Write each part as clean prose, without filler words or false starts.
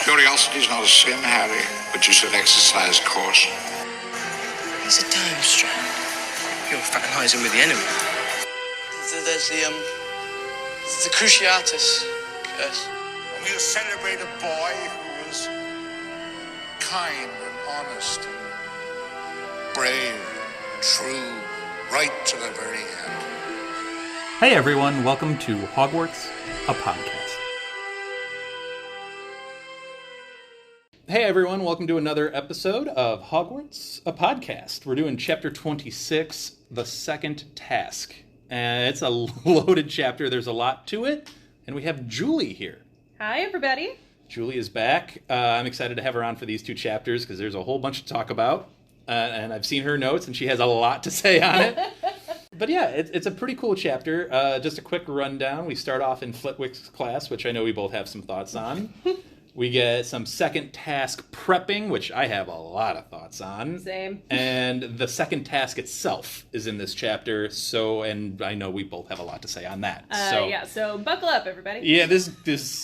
Curiosity's not a sin, Harry, but you should exercise caution. There's a time strand. You're fraternizing with the enemy. There's the Cruciatus curse. And we'll celebrate a boy who was kind and honest and brave and true, right to the very end. Hey everyone, welcome to Hogwarts, a podcast. Hey everyone, welcome to another episode of Hogwarts, a podcast. We're doing chapter 26, The Second Task. And it's a loaded chapter, there's a lot to it, and we have Julie here. Hi everybody. Julie is back. I'm excited to have her on for these two chapters because there's a whole bunch to talk about. And I've seen her notes and she has a lot to say on it. But yeah, it's a pretty cool chapter. Just a quick rundown. We start off in Flitwick's class, which I know we both have some thoughts on. We get some second task prepping, which I have a lot of thoughts on. Same. And the second task itself is in this chapter, and I know we both have a lot to say on that. So buckle up, everybody. Yeah, this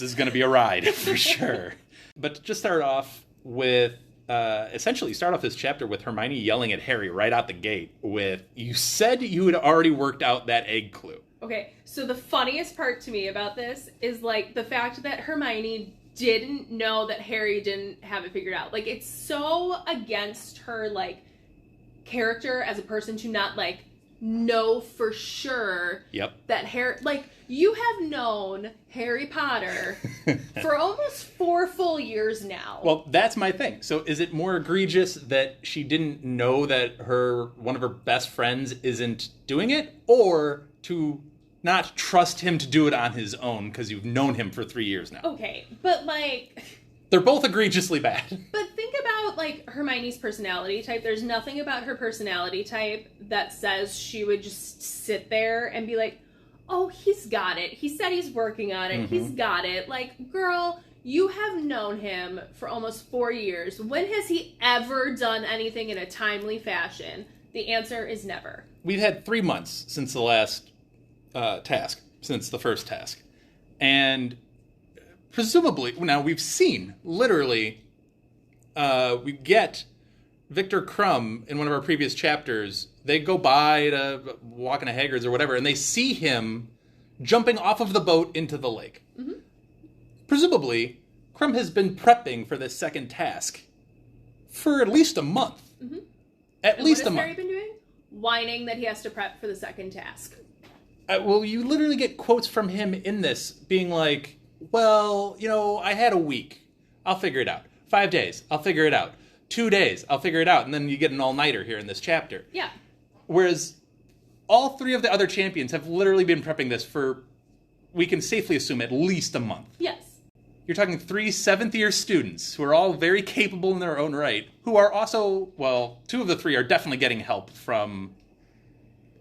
is going to be a ride for sure. But just start off with, essentially start off this chapter with Hermione yelling at Harry right out the gate with, "You said you had already worked out that egg clue." Okay, so the funniest part to me about this is, like, the fact that Hermione didn't know that Harry didn't have it figured out. Like, it's so against her, like, character as a person to not, like, know for sure that Harry, like, you have known Harry Potter for almost 4 full years now. Well, that's my thing. So is it more egregious that she didn't know that one of her best friends isn't doing it, or to not trust him to do it on his own because you've known him for 3 years now? Okay, but, like, they're both egregiously bad. But think about, like, Hermione's personality type. There's nothing about her personality type that says she would just sit there and be like, "Oh, he's got it. He said he's working on it. Mm-hmm. He's got it." Like, girl, you have known him for almost 4 years. When has he ever done anything in a timely fashion? The answer is never. We've had 3 months since the last task, since the first task. And presumably, now we've seen, literally, we get Victor Crumb in one of our previous chapters. They go by to walking to Hagrid's or whatever, and they see him jumping off of the boat into the lake. Mm-hmm. Presumably, Crumb has been prepping for this second task for at least a month. Mm-hmm. At least a month. What has Harry been doing? Whining that he has to prep for the second task. Well, you literally get quotes from him in this being like, "Well, I had a week. I'll figure it out. 5 days. I'll figure it out. 2 days. I'll figure it out." And then you get an all-nighter here in this chapter. Yeah. Whereas all 3 of the other champions have literally been prepping this for, we can safely assume, at least a month. Yes. You're talking 3 7th-year students who are all very capable in their own right, who are also, well, 2 of the 3 are definitely getting help from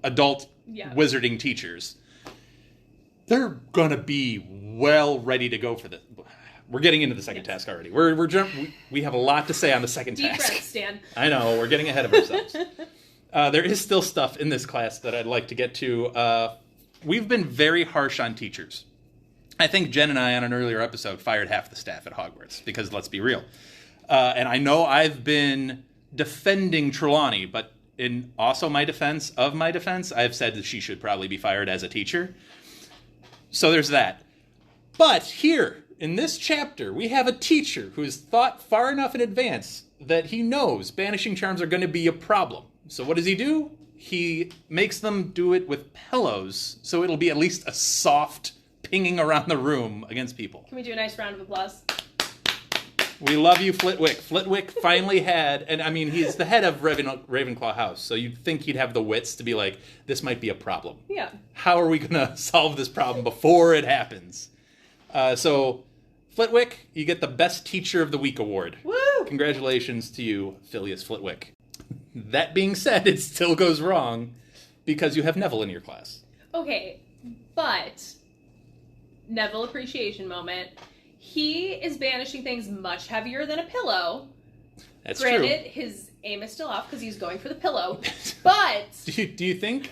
adult wizarding teachers. They're gonna be well ready to go for this. We're getting into the second task already. We have a lot to say on the second task. Deep breath, Stan. I know, we're getting ahead of ourselves. There is still stuff in this class that I'd like to get to. We've been very harsh on teachers. I think Jen and I, on an earlier episode, fired half the staff at Hogwarts, because let's be real. And I know I've been defending Trelawney, but in also my defense, I've said that she should probably be fired as a teacher. So there's that. But here, in this chapter, we have a teacher who has thought far enough in advance that he knows banishing charms are going to be a problem. So what does he do? He makes them do it with pillows, so it'll be at least a soft pinging around the room against people. Can we do a nice round of applause? We love you, Flitwick. Flitwick finally had, and I mean, he's the head of Ravenclaw House, so you'd think he'd have the wits to be like, this might be a problem. Yeah. How are we going to solve this problem before it happens? So, Flitwick, you get the Best Teacher of the Week award. Woo! Congratulations to you, Phileas Flitwick. That being said, it still goes wrong because you have Neville in your class. Okay, but Neville appreciation moment. He is banishing things much heavier than a pillow. That's Granted, true. his aim is still off because he's going for the pillow. But do you think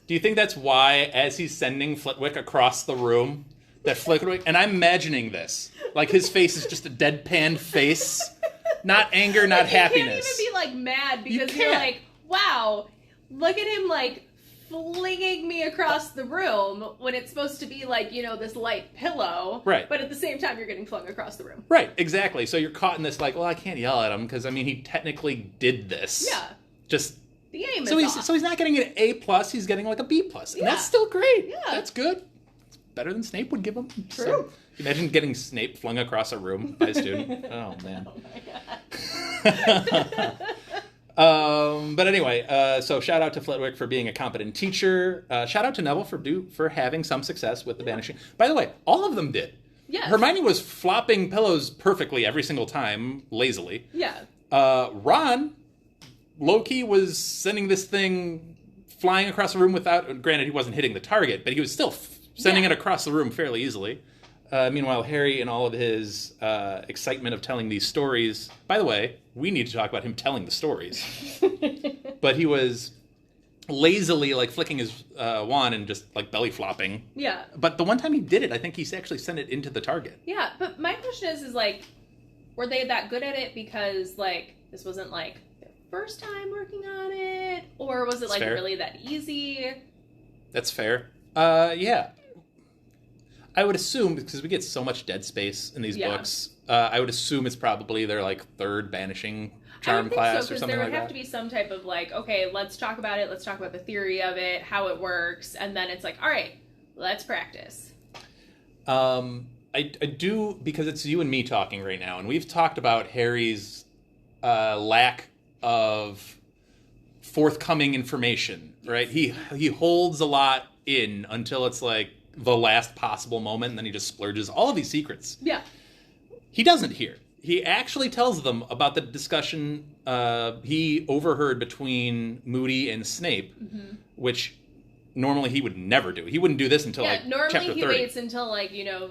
that's why, as he's sending Flitwick across the room that Flitwick, and I'm imagining this. Like, his face is just a deadpan face. Not anger, not happiness. You can't even be, like, mad because You you're can't. like, wow, look at him, like, flinging me across the room when it's supposed to be, like, you know, this light pillow. Right. But at the same time, you're getting flung across the room. Right, exactly. So you're caught in this, like, well, I can't yell at him because, I mean, he technically did this. Yeah. Just... The aim So is he's off. so he's not getting an A+, he's getting, like, a B+. And Yeah. that's still great. Yeah. That's good. It's better than Snape would give him. True. So, imagine getting Snape flung across a room by a student. Oh, man. Oh, my God. But anyway, so shout out to Flitwick for being a competent teacher. Shout out to Neville for having some success with the banishing. By the way, all of them did. Yes. Hermione was flopping pillows perfectly every single time, lazily. Yeah. Ron, low-key, was sending this thing flying across the room without... Granted, he wasn't hitting the target, but he was still sending it across the room fairly easily. Meanwhile, Harry, in all of his excitement of telling these stories... By the way, we need to talk about him telling the stories. But he was lazily, like, flicking his wand and just, like, belly flopping. Yeah. But the one time he did it, I think he actually sent it into the target. Yeah, but my question is like, were they that good at it because, like, this wasn't, like, their first time working on it? Or was it, like, fair. really that easy? That's fair. Yeah. I would assume, because we get so much dead space in these books, I would assume it's probably their, like, third banishing charm class or something like that. There would have to be some type of, like, okay, let's talk about it, let's talk about the theory of it, how it works, and then it's like, all right, let's practice. I do, because it's you and me talking right now, and we've talked about Harry's lack of forthcoming information, right? He holds a lot in until it's like the last possible moment, and then he just splurges all of these secrets. Yeah. He doesn't here. He actually tells them about the discussion he overheard between Moody and Snape, which normally he would never do. He wouldn't do this until like normally chapter 30. He waits until, like, you know,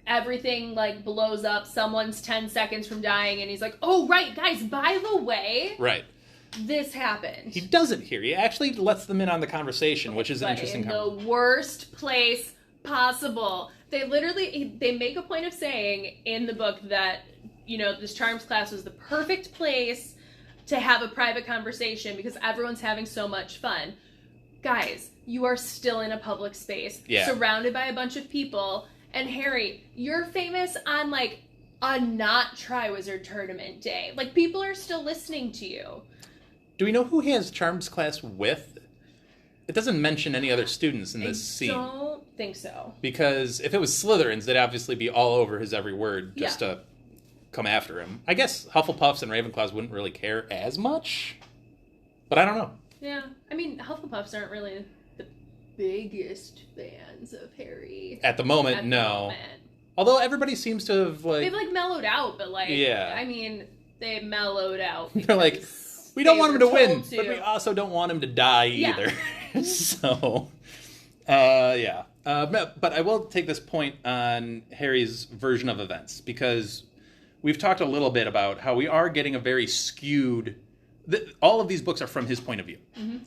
everything, like, blows up, someone's 10 seconds from dying, and he's like, oh, right, guys, by the way, Right. this happened. He doesn't here. He actually lets them in on the conversation, which is an But interesting in the worst place possible. They make a point of saying in the book that, you know, this charms class was the perfect place to have a private conversation because everyone's having so much fun. Guys, you are still in a public space, surrounded by a bunch of people, and Harry, you're famous on, like, a not Triwizard Tournament day. Like, people are still listening to you. Do we know who he has charms class with? It doesn't mention any other students in this scene. I don't think so. Because if it was Slytherins, they'd obviously be all over his every word just to come after him. I guess Hufflepuffs and Ravenclaws wouldn't really care as much. But I don't know. Yeah. I mean, Hufflepuffs aren't really the biggest fans of Harry. At the moment, no. Although everybody seems to have, like... They've, like, mellowed out, but, like... Yeah. I mean, they mellowed out. They're like, we don't want him to win, to. but we also don't want him to die either. So, but I will take this point on Harry's version of events, because we've talked a little bit about how we are getting a very skewed... all of these books are from his point of view,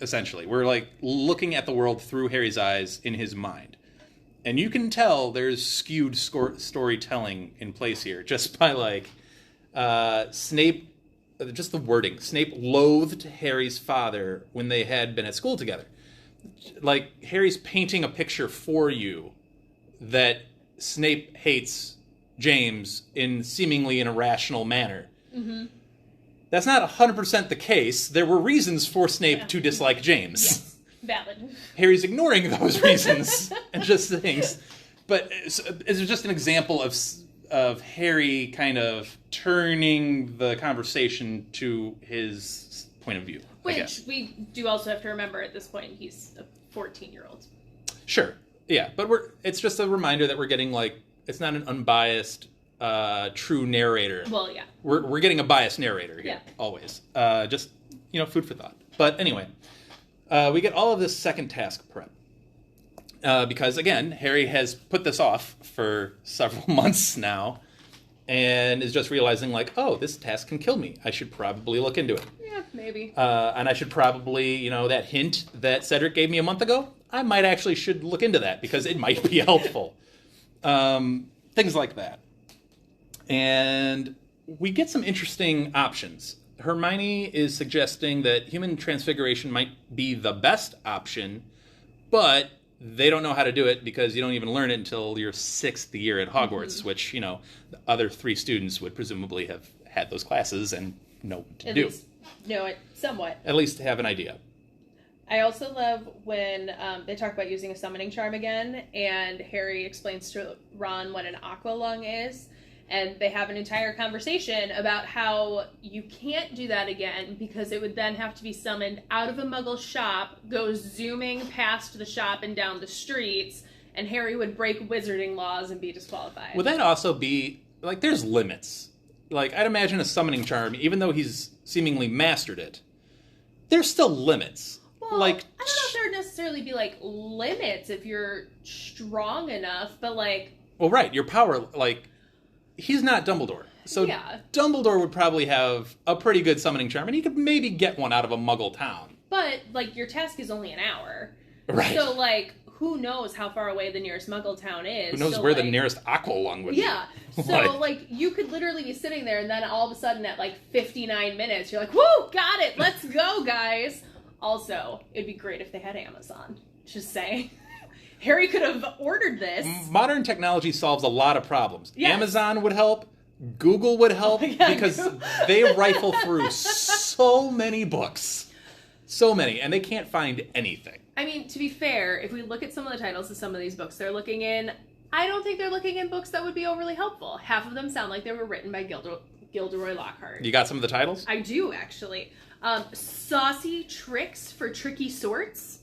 essentially. We're, like, looking at the world through Harry's eyes in his mind. And you can tell there's skewed storytelling in place here, just by, like, Snape... Just the wording. Snape loathed Harry's father when they had been at school together. Like, Harry's painting a picture for you that Snape hates James in seemingly an irrational manner. Mm-hmm. That's not 100% the case. There were reasons for Snape to dislike James. Yes, valid. Harry's ignoring those reasons and just things. But it's just an example of Harry kind of turning the conversation to his point of view. Which we do also have to remember at this point, he's a 14-year-old. Sure. Yeah, but it's just a reminder that we're getting, like, it's not an unbiased, true narrator. Well, yeah. We're getting a biased narrator here, always. Just, you know, food for thought. But anyway, we get all of this second task prep. Because, again, Harry has put this off for several months now and is just realizing, like, oh, this task can kill me. I should probably look into it. Yeah, maybe. And I should probably, you know, that hint that Cedric gave me a month ago, I might actually should look into that because it might be helpful. Things like that. And we get some interesting options. Hermione is suggesting that human transfiguration might be the best option, but they don't know how to do it because you don't even learn it until your 6th year at Hogwarts, which, you know, the other 3 students would presumably have had those classes and know what to do. At least know it somewhat. At least have an idea. I also love when they talk about using a summoning charm again, and Harry explains to Ron what an aqua lung is, and they have an entire conversation about how you can't do that again because it would then have to be summoned out of a Muggle shop, go zooming past the shop and down the streets, and Harry would break wizarding laws and be disqualified. Would that also be, like, there's limits. Like, I'd imagine a summoning charm, even though he's seemingly mastered it, there's still limits. Well, like, I don't know if there would necessarily be, like, limits if you're strong enough, but, like... Well, right, your power, like, he's not Dumbledore. So yeah. Dumbledore would probably have a pretty good summoning charm, and he could maybe get one out of a Muggle town. But, like, your task is only an hour. Right. So, like, who knows how far away the nearest Muggle town is. Who knows so, where like, the nearest aqua lung would be. Yeah. So, like, you could literally be sitting there, and then all of a sudden at, like, 59 minutes, you're like, woo, got it, let's go, guys. Also, it'd be great if they had Amazon. Just saying. Harry could have ordered this. Modern technology solves a lot of problems. Yes. Amazon would help. Google would help because they rifle through so many books. So many. And they can't find anything. I mean, to be fair, if we look at some of the titles of some of these books they're looking in, I don't think they're looking in books that would be overly helpful. Half of them sound like they were written by Gilderoy Lockhart. You got some of the titles? I do, actually. Saucy Tricks for Tricky Sorts.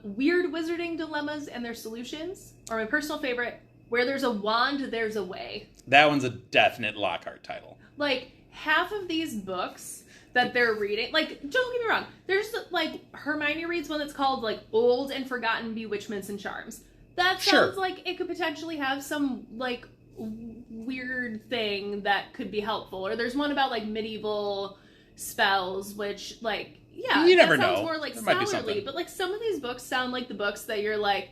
Weird Wizarding Dilemmas and Their Solutions. Or my personal favorite, Where There's a Wand, There's a Way. That one's a definite Lockhart title. Like, half of these books that they're reading, like, don't get me wrong, there's, like, Hermione reads one that's called, like, Old and Forgotten Bewitchments and Charms. That sounds like it could potentially have some, like, weird thing that could be helpful. Or there's one about, like, medieval spells, which, like, yeah, you never that sounds know. more, like, There might be scholarly. something. But, like, some of these books sound like the books that you're like,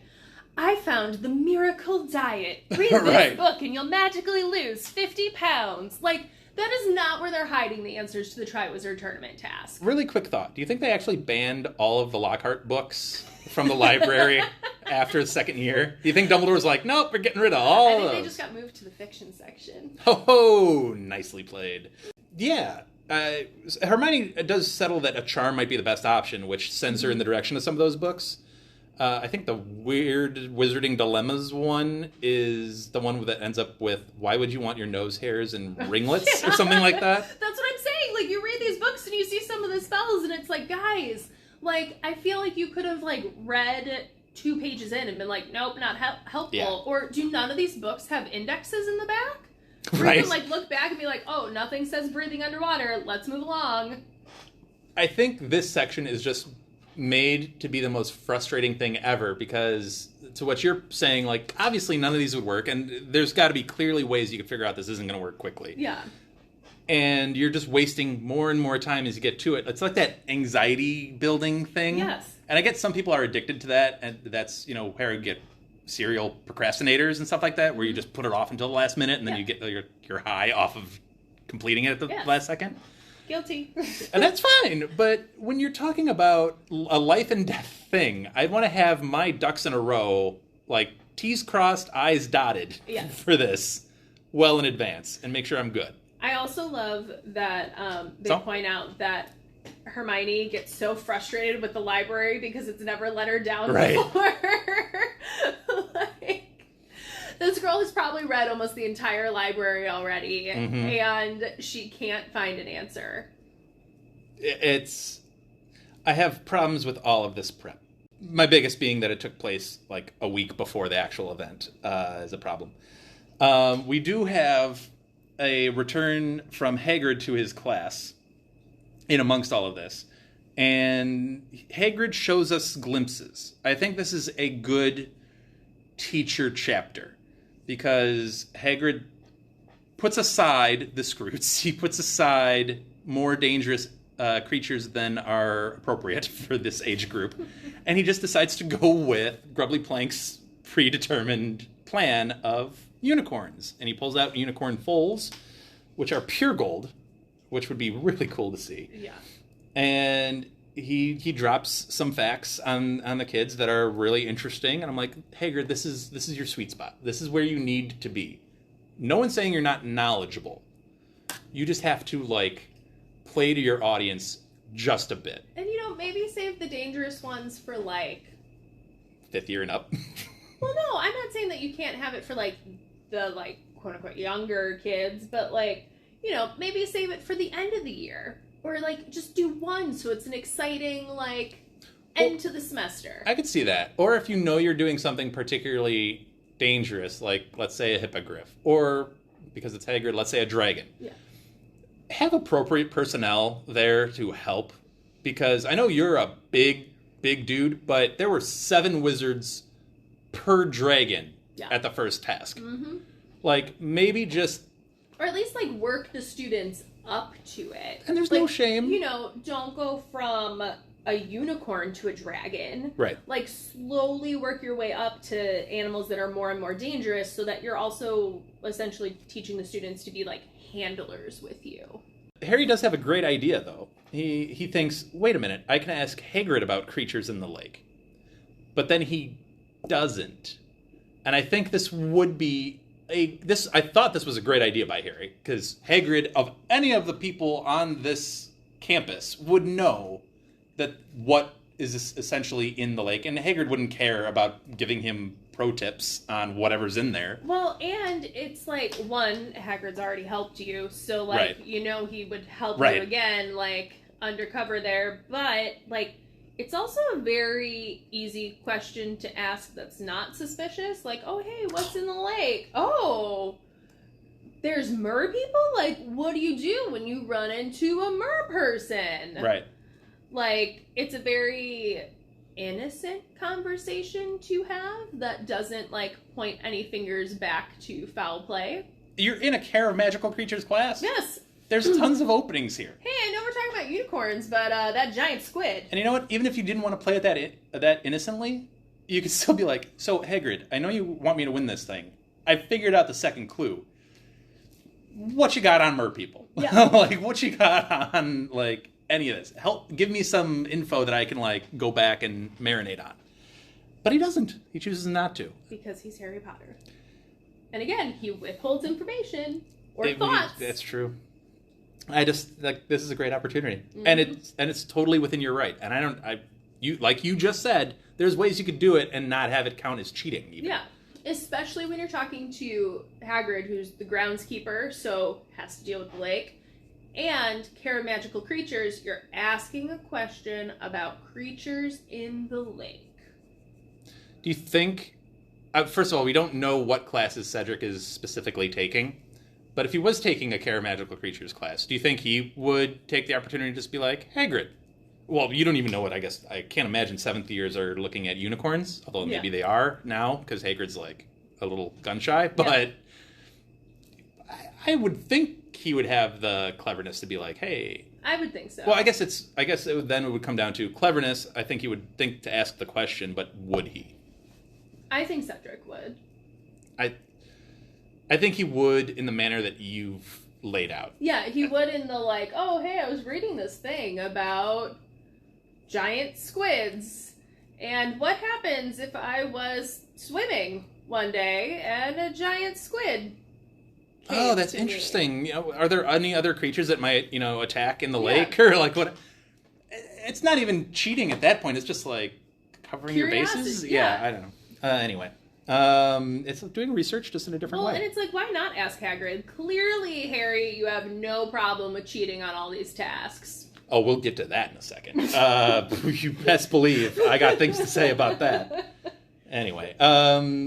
I found the miracle diet. Read this Right. book and you'll magically lose 50 pounds. Like, that is not where they're hiding the answers to the Triwizard Tournament task. Really quick thought. Do you think they actually banned all of the Lockhart books from the library after the 2nd year? Do you think Dumbledore was like, nope, we're getting rid of all I of think those? they just got moved to the fiction section. Ho, nicely played. Yeah. Hermione does settle that a charm might be the best option, which sends her in the direction of some of those books. I think the Weird Wizarding Dilemmas one is the one that ends up with, why would you want your nose hairs and ringlets or something like that? That's what I'm saying. Like, you read these books and you see some of the spells and it's like, guys, like, I feel like you could have, like, read 2 pages in and been like, nope, not helpful. Yeah. Or do none of these books have indexes in the back? Where Right. you can, like, look back and be like, oh, nothing says breathing underwater. Let's move along. I think this section is just made to be the most frustrating thing ever because, to what you're saying, like, obviously none of these would work, and there's got to be clearly ways you could figure out this isn't going to work quickly. Yeah. And you're just wasting more and more time as you get to it. It's like that anxiety building thing. Yes. And I get some people are addicted to that, and that's, you know, where you get serial procrastinators and stuff like that, where you just put it off until the last minute, and then you get your high off of completing it at the last second. Guilty. And that's fine, but when you're talking about a life and death thing, I'd want to have my ducks in a row, like T's crossed, I's dotted for this well in advance, and make sure I'm good. I also love that they point out that Hermione gets so frustrated with the library because it's never let her down before. Like, this girl has probably read almost the entire library already, and she can't find an answer. I have problems with all of this prep. My biggest being that it took place like a week before the actual event is a problem. We do have a return from Hagrid to his class in amongst all of this. And Hagrid shows us glimpses. I think this is a good teacher chapter because Hagrid puts aside the Scroots. He puts aside more dangerous creatures than are appropriate for this age group. And he just decides to go with Grubbly Plank's predetermined plan of unicorns. And he pulls out unicorn foals, which are pure gold, which would be really cool to see. Yeah. And he drops some facts on the kids that are really interesting. And I'm like, Hagrid, this is your sweet spot. This is where you need to be. No one's saying you're not knowledgeable. You just have to, like, play to your audience just a bit. And, you know, maybe save the dangerous ones for, like... 5th year and up. Well, no, I'm not saying that you can't have it for, like, the, like, quote-unquote younger kids, but, like, you know, maybe save it for the end of the year. Or, like, just do one so it's an exciting, like, end to the semester. I could see that. Or if you know you're doing something particularly dangerous, like, let's say a hippogriff. Or, because it's Hagrid, let's say a dragon. Yeah. Have appropriate personnel there to help. Because I know you're a big dude, but there were 7 wizards per dragon at the first task. Mm-hmm. Like, maybe just... Or at least, like, work the students up to it. And there's like, no shame. You know, don't go from a unicorn to a dragon. Right. Like, slowly work your way up to animals that are more and more dangerous so that you're also essentially teaching the students to be, like, handlers with you. Harry does have a great idea, though. He thinks, wait a minute, I can ask Hagrid about creatures in the lake. But then he doesn't. And I think this would be I thought this was a great idea by Harry, because Hagrid, of any of the people on this campus, would know that what is essentially in the lake, and Hagrid wouldn't care about giving him pro tips on whatever's in there. Well, and it's like, one, Hagrid's already helped you, so, like, Right. you know he would help Right. you again, like, undercover there, but, like, it's also a very easy question to ask that's not suspicious. Like, oh, hey, what's in the lake? Oh, there's mer people? Like, what do you do when you run into a mer person? Right. Like, it's a very innocent conversation to have that doesn't, like, point any fingers back to foul play. You're in a Care of Magical Creatures class? Yes. There's tons of openings here. Hey, I know we're talking about unicorns, but that giant squid. And you know what? Even if you didn't want to play it that innocently, you could still be like, so Hagrid, I know you want me to win this thing. I figured out the second clue. What you got on mer people? Yeah. Like, what you got on, like, any of this? Give me some info that I can, like, go back and marinate on. But he doesn't. He chooses not to. Because he's Harry Potter. And again, he withholds information or thoughts. That's true. I just, like, this is a great opportunity. Mm-hmm. And it's totally within your right. And you like you just said, there's ways you could do it and not have it count as cheating even. Yeah. Especially when you're talking to Hagrid, who's the groundskeeper, so has to deal with the lake. And Care of Magical Creatures, you're asking a question about creatures in the lake. Do you think, first of all, we don't know what classes Cedric is specifically taking. But if he was taking a Care of Magical Creatures class, do you think he would take the opportunity to just be like, Hagrid? Well, you don't even know what, I guess. I can't imagine 7th years are looking at unicorns, although maybe they are now, because Hagrid's, like, a little gun-shy. But I would think he would have the cleverness to be like, hey... I would think so. Well, then it would come down to cleverness. I think he would think to ask the question, but would he? I think Cedric would. I think he would in the manner that you've laid out. Yeah, he would in the, like, oh, hey, I was reading this thing about giant squids. And what happens if I was swimming one day and a giant squid came Oh, that's to interesting. me? You know, are there any other creatures that might, attack in the lake? Or, like, what? It's not even cheating at that point. It's just, like, covering your bases? Curiosity, Yeah, yeah. I don't know. Anyway. It's doing research just in a different Well, way. and it's like, why not ask Hagrid? Clearly, Harry, you have no problem with cheating on all these tasks. Oh, we'll get to that in a second. You best believe I got things to say about that. Anyway,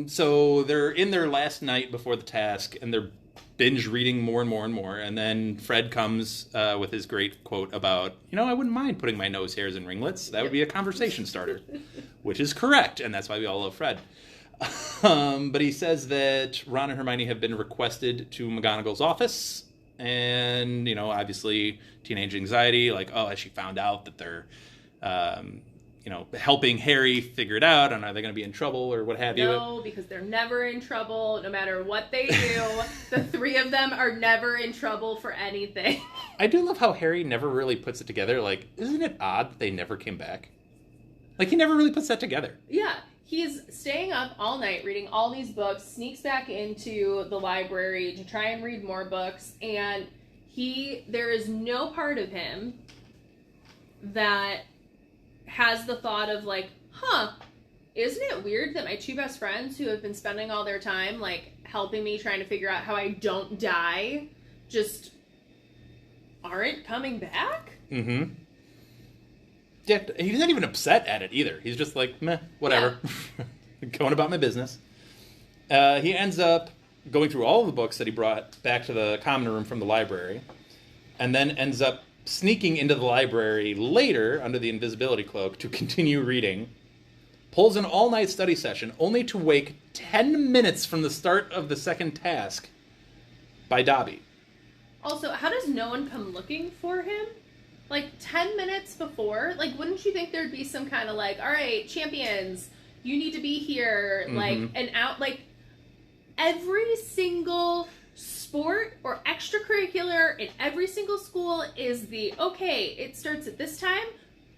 so they're in their last night before the task, and they're binge reading more and more and more. And then Fred comes with his great quote about, I wouldn't mind putting my nose hairs in ringlets. That would be a conversation starter, which is correct, and that's why we all love Fred. But he says that Ron and Hermione have been requested to McGonagall's office, and obviously teenage anxiety, like, oh, has she found out that they're helping Harry figure it out, and are they going to be in trouble or what have you? No, because they're never in trouble, no matter what they do. The three of them are never in trouble for anything. I do love how Harry never really puts it together. Like, isn't it odd that they never came back? Like, he never really puts that together. Yeah, he's staying up all night reading all these books, sneaks back into the library to try and read more books, and there is no part of him that has the thought of like, isn't it weird that my two best friends who have been spending all their time like helping me trying to figure out how I don't die just aren't coming back? Mm-hmm. Yeah, he's not even upset at it either. He's just like, meh, whatever. Yeah. Going about my business. He ends up going through all of the books that he brought back to the common room from the library, and then ends up sneaking into the library later under the invisibility cloak to continue reading, pulls an all-night study session, only to wake 10 minutes from the start of the second task by Dobby. Also, how does no one come looking for him? Like, 10 minutes before? Like, wouldn't you think there'd be some kind of like, all right, champions, you need to be here, like, and out, like, every single sport or extracurricular in every single school is it starts at this time,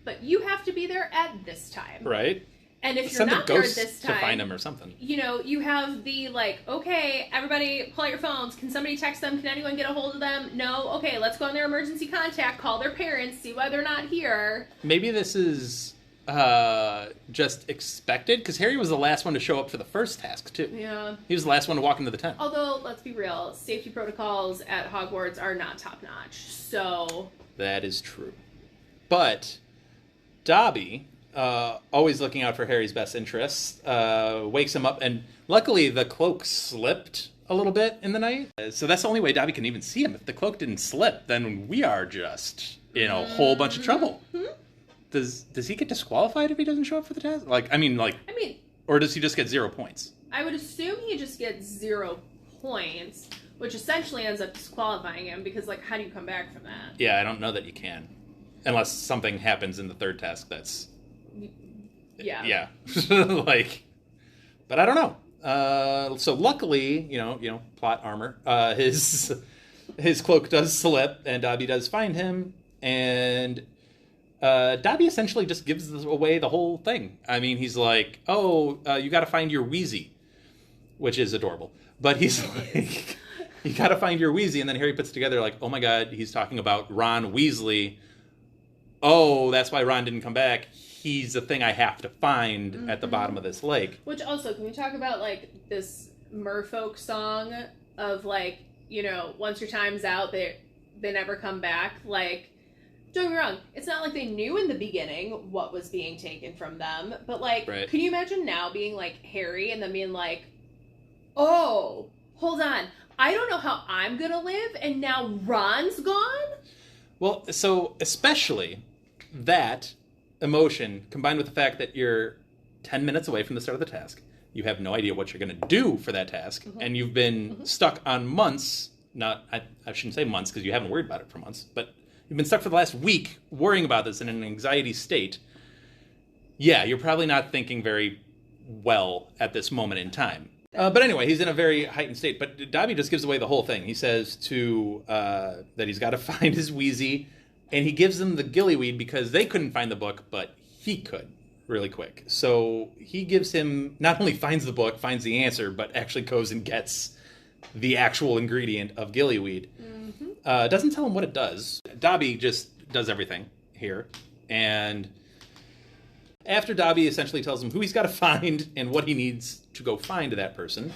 but you have to be there at this time. Right. And if Send you're not there at ghosts this time, to find him or something. You have the like, okay, everybody pull out your phones. Can somebody text them? Can anyone get a hold of them? No? Okay, let's go on their emergency contact, call their parents, see why they're not here. Maybe this is just expected, because Harry was the last one to show up for the first task, too. Yeah. He was the last one to walk into the tent. Although, let's be real, safety protocols at Hogwarts are not top-notch, so... That is true. But Dobby, always looking out for Harry's best interests, wakes him up, and luckily the cloak slipped a little bit in the night. So that's the only way Dobby can even see him. If the cloak didn't slip, then we are just in a whole bunch of trouble. Mm-hmm. Does he get disqualified if he doesn't show up for the test? Or does he just get 0 points? I would assume he just gets 0 points, which essentially ends up disqualifying him, because, like, how do you come back from that? Yeah, I don't know that you can. Unless something happens in the third task that's... Yeah. Yeah. But I don't know. So luckily, plot armor, his cloak does slip, and Dobby does find him, and... Dobby essentially just gives away the whole thing. I mean, he's like, you gotta find your Wheezy, which is adorable. But he's like, you gotta find your Wheezy, and then Harry puts together like, oh my god, he's talking about Ron Weasley. Oh, that's why Ron didn't come back. He's the thing I have to find at the bottom of this lake. Which also, can we talk about like this merfolk song of like, once your time's out, they never come back, like... Don't get me wrong, it's not like they knew in the beginning what was being taken from them, but, like, right. Can you imagine now being, like, Harry and then being like, oh, hold on, I don't know how I'm gonna live, and now Ron's gone? Well, so, especially that emotion, combined with the fact that you're 10 minutes away from the start of the task, you have no idea what you're gonna do for that task, and you've been stuck on months, I shouldn't say months, because you haven't worried about it for months, but... You've been stuck for the last week worrying about this in an anxiety state. Yeah, you're probably not thinking very well at this moment in time. But anyway, he's in a very heightened state. But Dobby just gives away the whole thing. He says that he's got to find his Wheezy, and he gives them the gillyweed because they couldn't find the book, but he could really quick. So he gives him, not only finds the book, finds the answer, but actually goes and gets the actual ingredient of gillyweed. Doesn't tell him what it does. Dobby just does everything here. And after Dobby essentially tells him who he's got to find and what he needs to go find that person,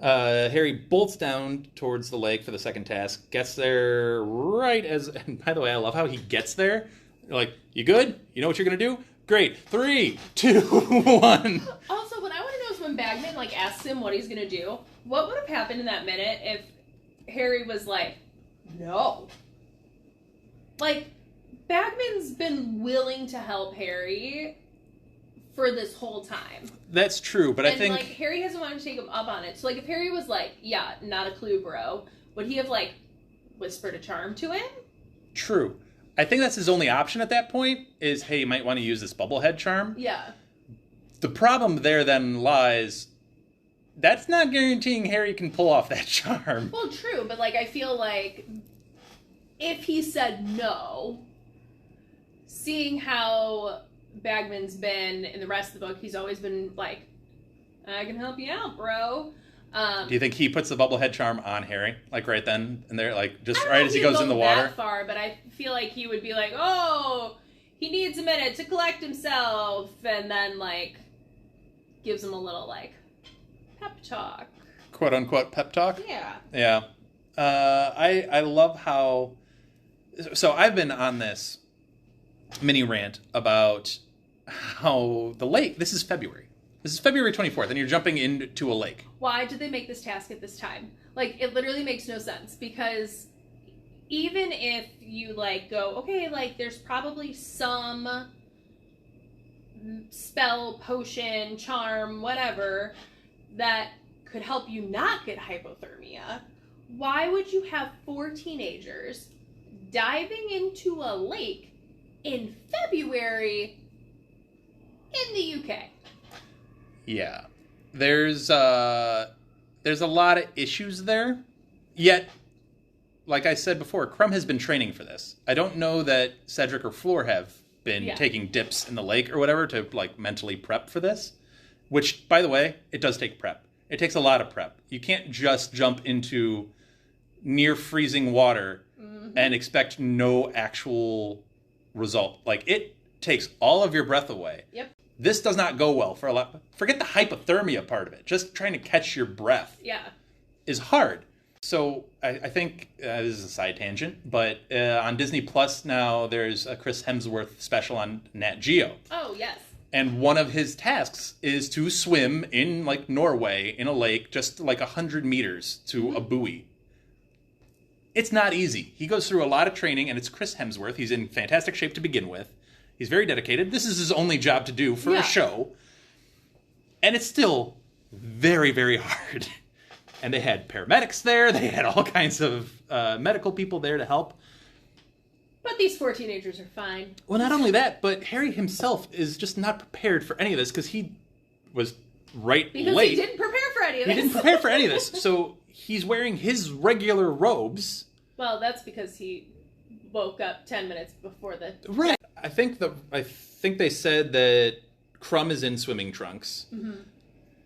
Harry bolts down towards the lake for the second task, gets there right as... And by the way, I love how he gets there. Like, you good? You know what you're going to do? Great. 3, 2, 1. Also, what I want to know is when Bagman, like, asks him what he's going to do, what would have happened in that minute if Harry was like, no. Like, Bagman's been willing to help Harry for this whole time. That's true, but I think... And, like, Harry hasn't wanted to take him up on it. So, like, if Harry was like, yeah, not a clue, bro, would he have, like, whispered a charm to him? True. I think that's his only option at that point is, hey, you might want to use this bubblehead charm. Yeah. The problem there then lies, that's not guaranteeing Harry can pull off that charm. Well, true, but like I feel like if he said no, seeing how Bagman's been in the rest of the book, he's always been like, I can help you out, bro. Do you think he puts the bubblehead charm on Harry, like right then and there, like just I don't right know as if he he'd goes go in the water? that far, but I feel like he would be like, oh, he needs a minute to collect himself, and then like gives him a little like pep talk, Quote unquote pep talk. Yeah. Yeah. I love how. So I've been on this mini rant about how the lake. This is February. This is February 24th, and you're jumping into a lake. Why did they make this task at this time? Like, it literally makes no sense, because even if you, like, go, okay, like, there's probably some spell, potion, charm, whatever, that could help you not get hypothermia, why would you have 4 teenagers diving into a lake in February in the UK? Yeah, there's a lot of issues there. Yet, like I said before, Crumb has been training for this. I don't know that Cedric or Floor have been taking dips in the lake or whatever to like mentally prep for this. Which, by the way, it does take prep. It takes a lot of prep. You can't just jump into near freezing water and expect no actual result. Like, it takes all of your breath away. Yep. This does not go well for a lot. Forget the hypothermia part of it. Just trying to catch your breath is hard. So I think this is a side tangent, but on Disney Plus now there's a Chris Hemsworth special on Nat Geo. Oh, yes. And one of his tasks is to swim in like Norway in a lake just like 100 meters to a buoy. It's not easy. He goes through a lot of training, and it's Chris Hemsworth. He's in fantastic shape to begin with. He's very dedicated. This is his only job to do for a show. And it's still very, very hard. And they had paramedics there. They had all kinds of medical people there to help. But these 4 teenagers are fine. Well, not only that, but Harry himself is just not prepared for any of this because he was late. He didn't prepare for any of this. He didn't prepare for any of this. So he's wearing his regular robes. Well, that's because he woke up 10 minutes before the... Right. I think they said that Crumb is in swimming trunks. Mm-hmm.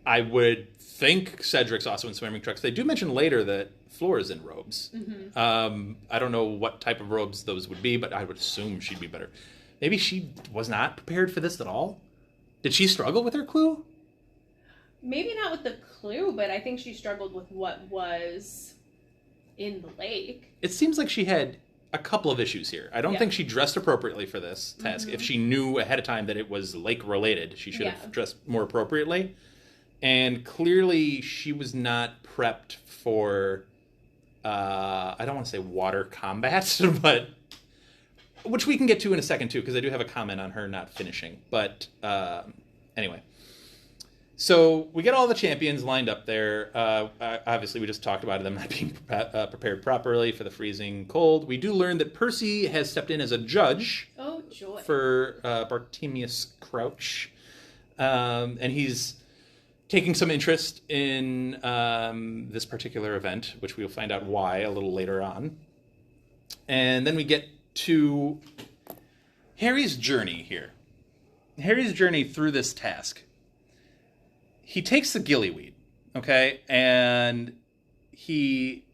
I would think Cedric's also in swimming trunks. They do mention later that Floor is in robes. Mm-hmm. I don't know what type of robes those would be, but I would assume she'd be better. Maybe she was not prepared for this at all? Did she struggle with her clue? Maybe not with the clue, but I think she struggled with what was in the lake. It seems like she had a couple of issues here. I don't think she dressed appropriately for this task. Mm-hmm. If she knew ahead of time that it was lake related, she should have dressed more appropriately. And clearly she was not prepped for, I don't want to say water combat, but which we can get to in a second too, because I do have a comment on her not finishing. But anyway. So we get all the champions lined up there. Obviously, we just talked about them not being prepared properly for the freezing cold. We do learn that Percy has stepped in as a judge. Oh, joy. For Bartemius Crouch. And he's taking some interest in this particular event, which we'll find out why a little later on. And then we get to Harry's journey here. Harry's journey through this task. He takes the gillyweed, okay, and he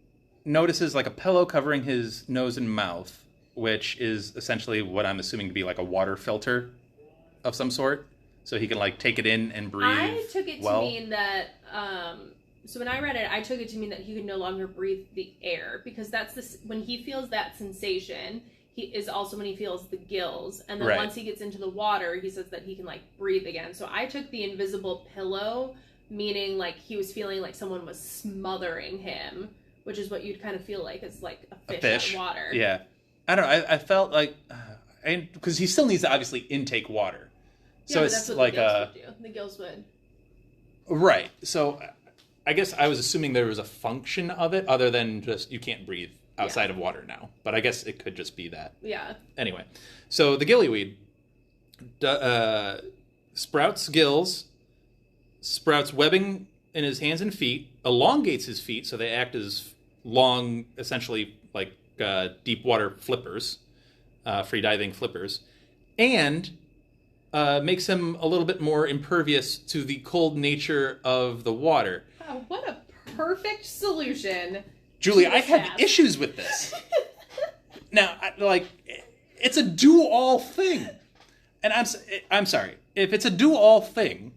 notices like a pillow covering his nose and mouth, which is essentially what I'm assuming to be like a water filter of some sort, so he can like take it in and breathe. I took it to mean that, so when I read it, I took it to mean that he could no longer breathe the air, because that's this, when he feels that sensation, he is also when he feels the gills, and then once he gets into the water, he says that he can like breathe again. So I took the invisible pillow, meaning like he was feeling like someone was smothering him, which is what you'd kind of feel like is like a fish. Out of water. Yeah, I don't know. I felt like, because he still needs to obviously intake water, so it's that's what like the gills would do. The gills would. Right. So I guess I was assuming there was a function of it other than just you can't breathe outside of water now. But I guess it could just be that. Yeah. Anyway, so the gillyweed sprouts gills, sprouts webbing in his hands and feet, elongates his feet so they act as long, essentially like deep water flippers, free diving flippers, and makes him a little bit more impervious to the cold nature of the water. Wow, what a perfect solution. Julie, I've had issues with this. Now, it's a do-all thing. And I'm sorry. If it's a do-all thing,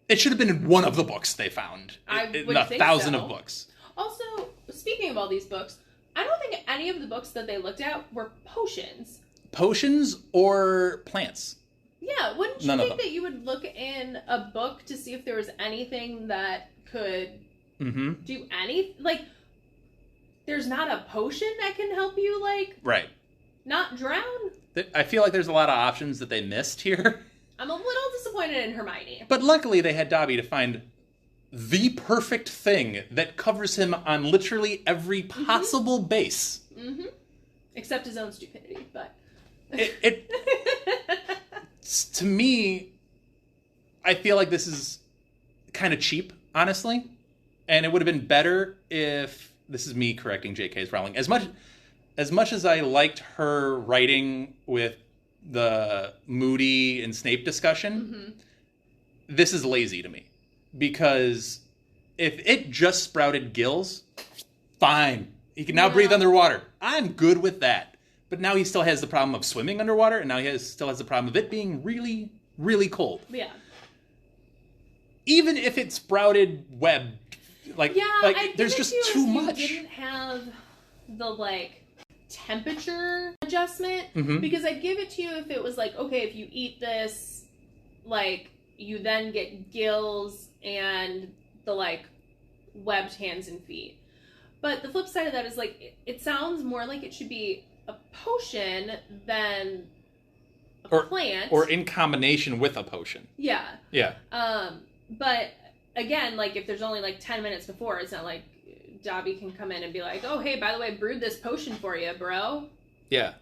it should have been in one of the books they found. In 1,000 of books. Also, speaking of all these books, I don't think any of the books that they looked at were potions. Potions or plants? Yeah, wouldn't you think that you would look in a book to see if there was anything that could do any... Like, there's not a potion that can help you, like... Right. Not drown? I feel like there's a lot of options that they missed here. I'm a little disappointed in Hermione. But luckily they had Dobby to find the perfect thing that covers him on literally every possible base. Mm-hmm. Except his own stupidity, but... To me, I feel like this is kind of cheap, honestly. And it would have been better if... This is me correcting J.K.'s Rowling. As much as I liked her writing with the Moody and Snape discussion, this is lazy to me. Because if it just sprouted gills, fine. He can now breathe underwater. I'm good with that. But now he still has the problem of swimming underwater, and now he still has the problem of it being really, really cold. Yeah. Even if it sprouted webbed, there's just too much. You didn't have the, temperature adjustment. Because I'd give it to you if it was okay, if you eat this, you then get gills and the, webbed hands and feet. But the flip side of that is, it sounds more like it should be a potion than a plant. Or in combination with a potion. Yeah. Yeah. But, again, if there's only, 10 minutes before, it's not like Dobby can come in and be like, oh, hey, by the way, I brewed this potion for you, bro. Yeah.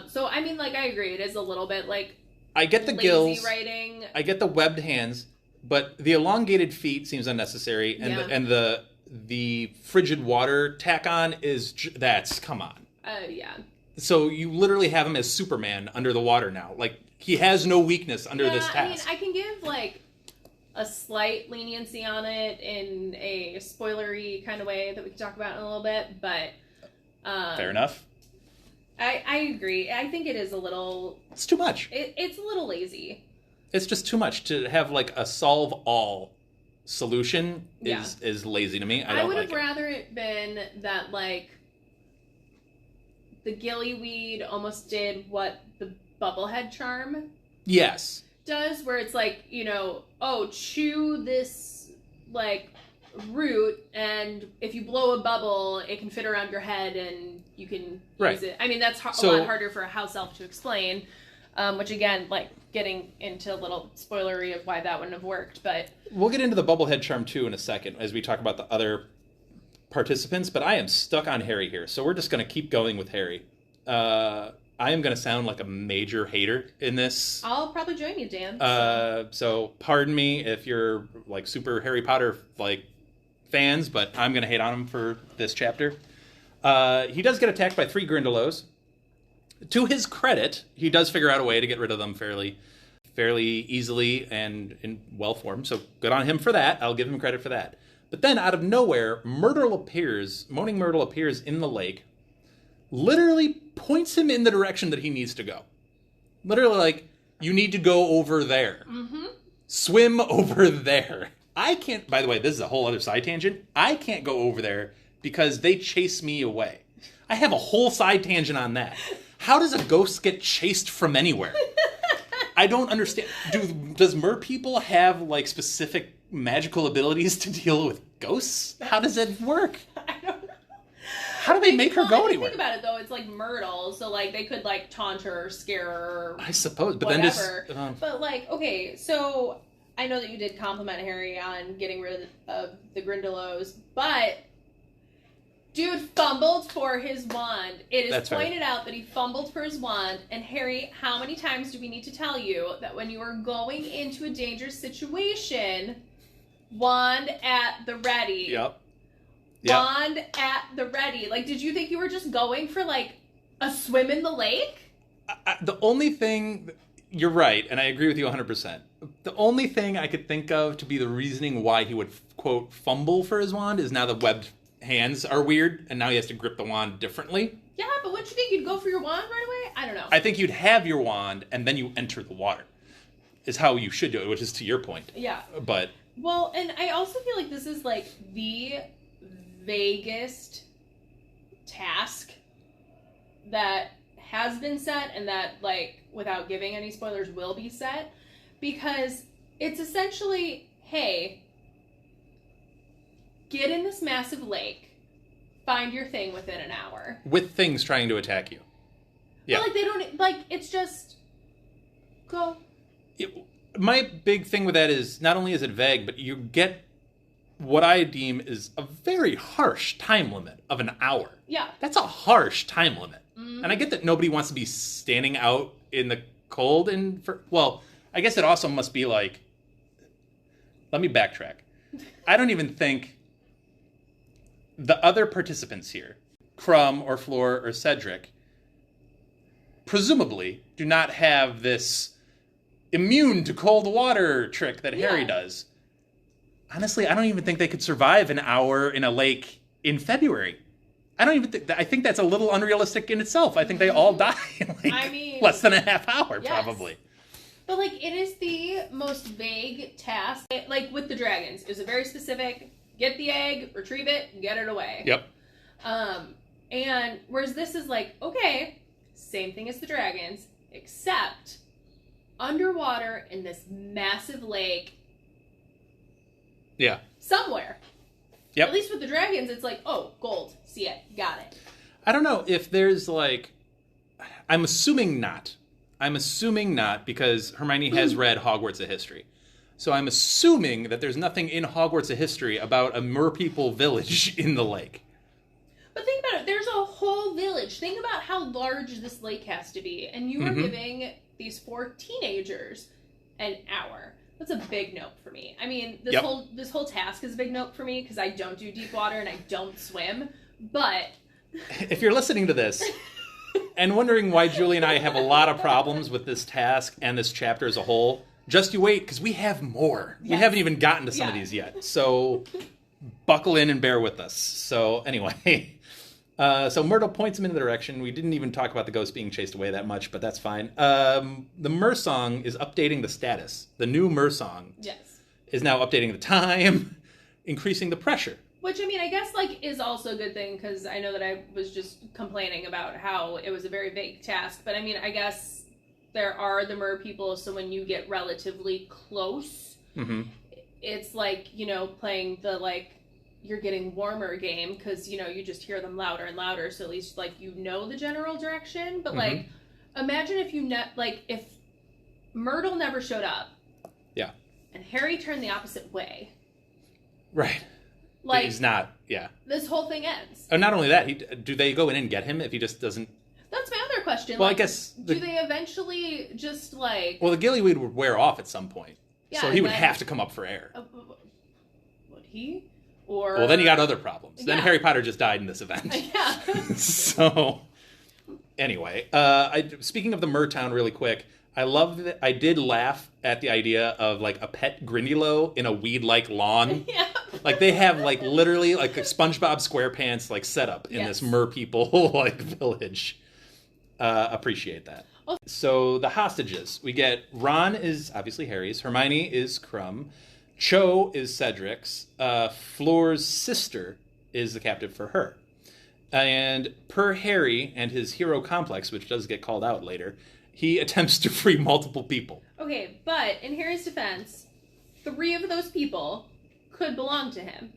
So, I mean, I agree. It is a little bit, I get the lazy gills. writing. I get the webbed hands, but the elongated feet seems unnecessary, and the frigid water tack on come on. Yeah. So you literally have him as Superman under the water now. He has no weakness under this task. I mean, I can give, a slight leniency on it in a spoilery kind of way that we can talk about in a little bit, but... Fair enough. I agree. I think it is a little... It's too much. It's a little lazy. It's just too much to have, a solve-all solution is lazy to me. I would have rather it been that, the gillyweed almost did what the bubblehead charm does, where it's chew this root, and if you blow a bubble, it can fit around your head and you can use it. I mean, that's a lot harder for a house elf to explain, which again, getting into a little spoilery of why that wouldn't have worked, but... We'll get into the bubblehead charm too in a second as we talk about the other participants, but I am stuck on Harry here, so we're just going to keep going with Harry. I am going to sound like a major hater in this. I'll probably join you, Dan. So pardon me if you're super Harry Potter fans, but I'm going to hate on him for this chapter. He does get attacked by 3 Grindylows. To his credit, he does figure out a way to get rid of them fairly easily and in well form. So good on him for that. I'll give him credit for that. But then out of nowhere, Moaning Myrtle appears in the lake, literally points him in the direction that he needs to go. Literally you need to go over there. Swim over there. I can't, by the way, this is a whole other side tangent. I can't go over there because they chase me away. I have a whole side tangent on that. How does a ghost get chased from anywhere? I don't understand. Does mer people have specific magical abilities to deal with ghosts? How does it work? I don't know. How do they make her go anywhere? Think about it though, it's Myrtle, so they could taunt her, scare her. I suppose, but whatever. Then just. But okay, so I know that you did compliment Harry on getting rid of the Grindylows, but Dude fumbled for his wand. It is That's pointed out that he fumbled for his wand. And Harry, how many times do we need to tell you that when you are going into a dangerous situation, wand at the ready. Yep. Wand at the ready. Like, did you think you were just going for, like, a swim in the lake? The only thing... You're right, and I agree with you 100%. The only thing I could think of to be the reasoning why he would, quote, fumble for his wand is now the webbed hands are weird, and now he has to grip the wand differently. Yeah, but wouldn't you think you'd go for your wand right away? I don't know. I think you'd have your wand, and then you enter the water, is how you should do it, which is to your point. Yeah. But... Well, and I also feel like this is, like, the vaguest task that has been set, and that, like, without giving any spoilers, will be set, because it's essentially, hey, get in this massive lake, find your thing within an hour. With things trying to attack you. Yeah. But, like, they don't, like, it's just, go. My big thing with that is, not only is it vague, but you get what I deem is a very harsh time limit of an hour. Yeah. That's a harsh time limit. Mm-hmm. And I get that nobody wants to be standing out in the cold and well, I guess it also must be like, let me backtrack. I don't even think the other participants here, Crumb or Floor or Cedric, presumably do not have this immune to cold water trick that Harry does. Honestly, I don't even think they could survive an hour in a lake in February. I don't even think... I think that's a little unrealistic in itself. I think they all die in, like, less than a half hour, probably. But, like, it is the most vague task. Like, with the dragons, it was a very specific, get the egg, retrieve it, get it away. Yep. And whereas this is like, okay, same thing as the dragons, except underwater in this massive lake. Yeah. Somewhere. Yep. At least with the dragons, it's like, oh, gold. See it. Got it. I don't know if there's like... I'm assuming not. Because Hermione has read Hogwarts: A History. So I'm assuming that there's nothing in Hogwarts: A History about a merpeople village in the lake. But think about it. There's a whole village. Think about how large this lake has to be. And you are giving these 4 teenagers an hour. That's a big note for me. I mean, this whole task is a big note for me because I don't do deep water and I don't swim. But if you're listening to this and wondering why Julie and I have a lot of problems with this task and this chapter as a whole, just you wait, because we have more. Yes. We haven't even gotten to some of these yet. So buckle in and bear with us. So anyway, so Myrtle points him in the direction. We didn't even talk about the ghost being chased away that much, but that's fine. The Mer song is updating the status. The new Mer song is now updating the time, increasing the pressure. Which, I mean, I guess, like, is also a good thing, because I know that I was just complaining about how it was a very vague task. But, I mean, I guess there are the Mer people, so when you get relatively close, it's like, you know, playing the, like, you're getting warmer game, because, you know, you just hear them louder and louder, so at least, like, you know the general direction. But, like, imagine if if Myrtle never showed up. Yeah. And Harry turned the opposite way. Right. Like, he's not, this whole thing ends. Oh, not only that, do they go in and get him if he just doesn't... That's my other question. Well, like, I guess... do they eventually just, like... Well, the gillyweed would wear off at some point. Yeah, so he would have to come up for air. Would he? Or... Well, then he got other problems. Then Harry Potter just died in this event. Yeah. So, anyway, speaking of the Mertown really quick, I love that I did laugh at the idea of, like, a pet Grindylow in a weed-like lawn. Yeah. Like, they have, like, literally, like, a SpongeBob SquarePants, like, setup in this merpeople, like, village. Appreciate that. So, the hostages. We get Ron is obviously Harry's. Hermione is Crumb. Cho is Cedric's. Floor's sister is the captive for her. And per Harry and his hero complex, which does get called out later, he attempts to free multiple people. Okay, but in Harry's defense, 3 of those people could belong to him.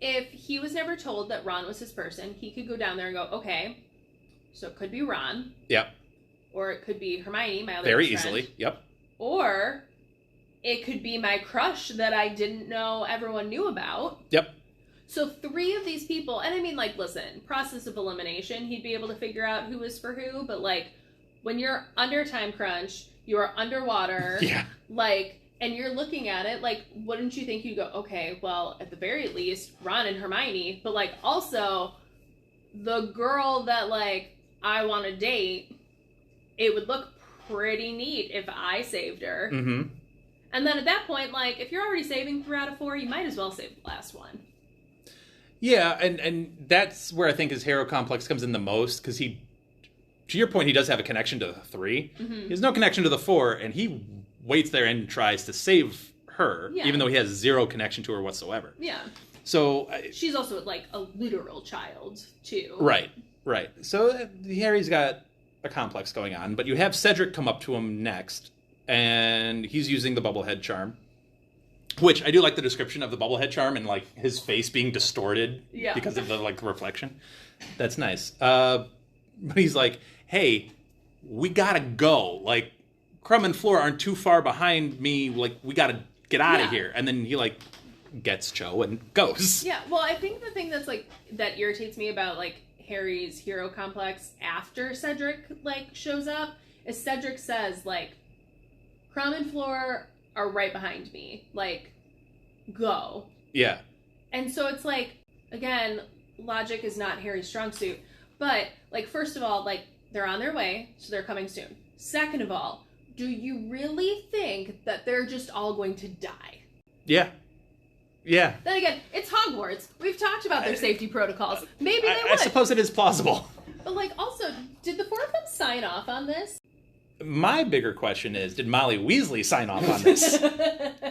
If he was never told that Ron was his person, he could go down there and go, okay, so it could be Ron. Yep. Or it could be Hermione, my other very best friend. Easily, yep. Or it could be my crush that I didn't know everyone knew about. Yep. So 3 of these people, and I mean, like, listen, process of elimination, he'd be able to figure out who was for who, but, like, when you're under time crunch, you are underwater, Yeah. like, and you're looking at it, like, wouldn't you think you'd go, okay, well, at the very least, Ron and Hermione, but, like, also, the girl that, like, I want to date, it would look pretty neat if I saved her. Mm-hmm. And then at that point, like, if you're already saving 3 out of 4, you might as well save the last one. Yeah, and that's where I think his hero complex comes in the most, because he, to your point, he does have a connection to the 3. Mm-hmm. He has no connection to the 4, and he waits there and tries to save her, even though he has 0 connection to her whatsoever. Yeah. So she's also, like, a literal child, too. Right. So Harry's got a complex going on, but you have Cedric come up to him next, and he's using the bubblehead charm. Which, I do like the description of the bubblehead charm and, like, his face being distorted because of the, like, reflection. That's nice. But he's like, hey, we gotta go. Like, Crumb and Floor aren't too far behind me. Like, we gotta get out of here. And then he, like, gets Cho and goes. Yeah, well, I think the thing that's, like, that irritates me about, like, Harry's hero complex after Cedric, like, shows up is Cedric says, like, Crumb and Floor are right behind me. Like, go. Yeah. And so it's like, again, logic is not Harry's strong suit. But, like, first of all, like, they're on their way, so they're coming soon. Second of all, do you really think that they're just all going to die? Yeah. Yeah. Then again, it's Hogwarts. We've talked about their safety protocols. Maybe they would. I suppose it is plausible. But, like, also, did the 4 of them sign off on this? My bigger question is, did Molly Weasley sign off on this?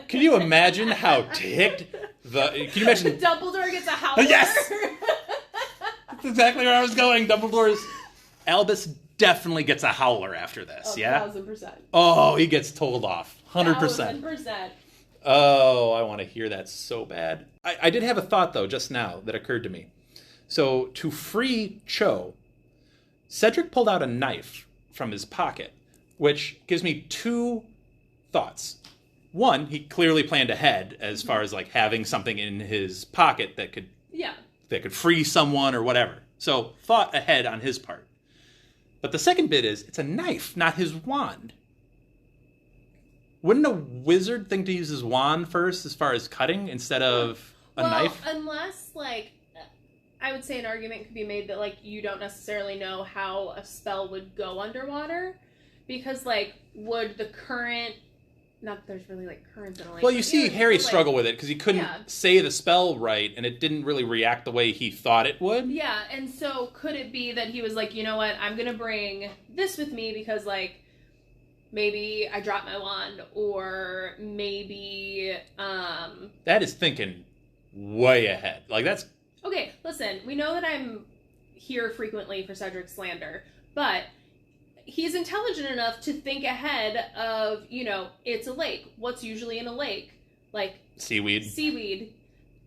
Can you imagine how ticked can you imagine? Dumbledore gets a howler? Yes! That's exactly where I was going. Dumbledore's Albus definitely gets a howler after this, yeah? 1,000%. Oh, he gets told off. 100%. 1,000%. Oh, I want to hear that so bad. I did have a thought, though, just now that occurred to me. So, to free Cho, Cedric pulled out a knife from his pocket, which gives me 2 thoughts. One, he clearly planned ahead as far as, like, having something in his pocket that could free someone or whatever. So, thought ahead on his part. But the second bit is, it's a knife, not his wand. Wouldn't a wizard think to use his wand first as far as cutting instead of a knife? Unless, like, I would say an argument could be made that, like, you don't necessarily know how a spell would go underwater. Because, like, would the current... Not that there's really, like, currents in a lake. Well, you see Harry struggle with it because he couldn't say the spell right, and it didn't really react the way he thought it would. Yeah, and so could it be that he was like, you know what, I'm going to bring this with me because, like, maybe I dropped my wand, or maybe... That is thinking way ahead. Like, that's... Okay, listen, we know that I'm here frequently for Cedric slander, but... He's intelligent enough to think ahead of, you know, it's a lake. What's usually in a lake? Like... Seaweed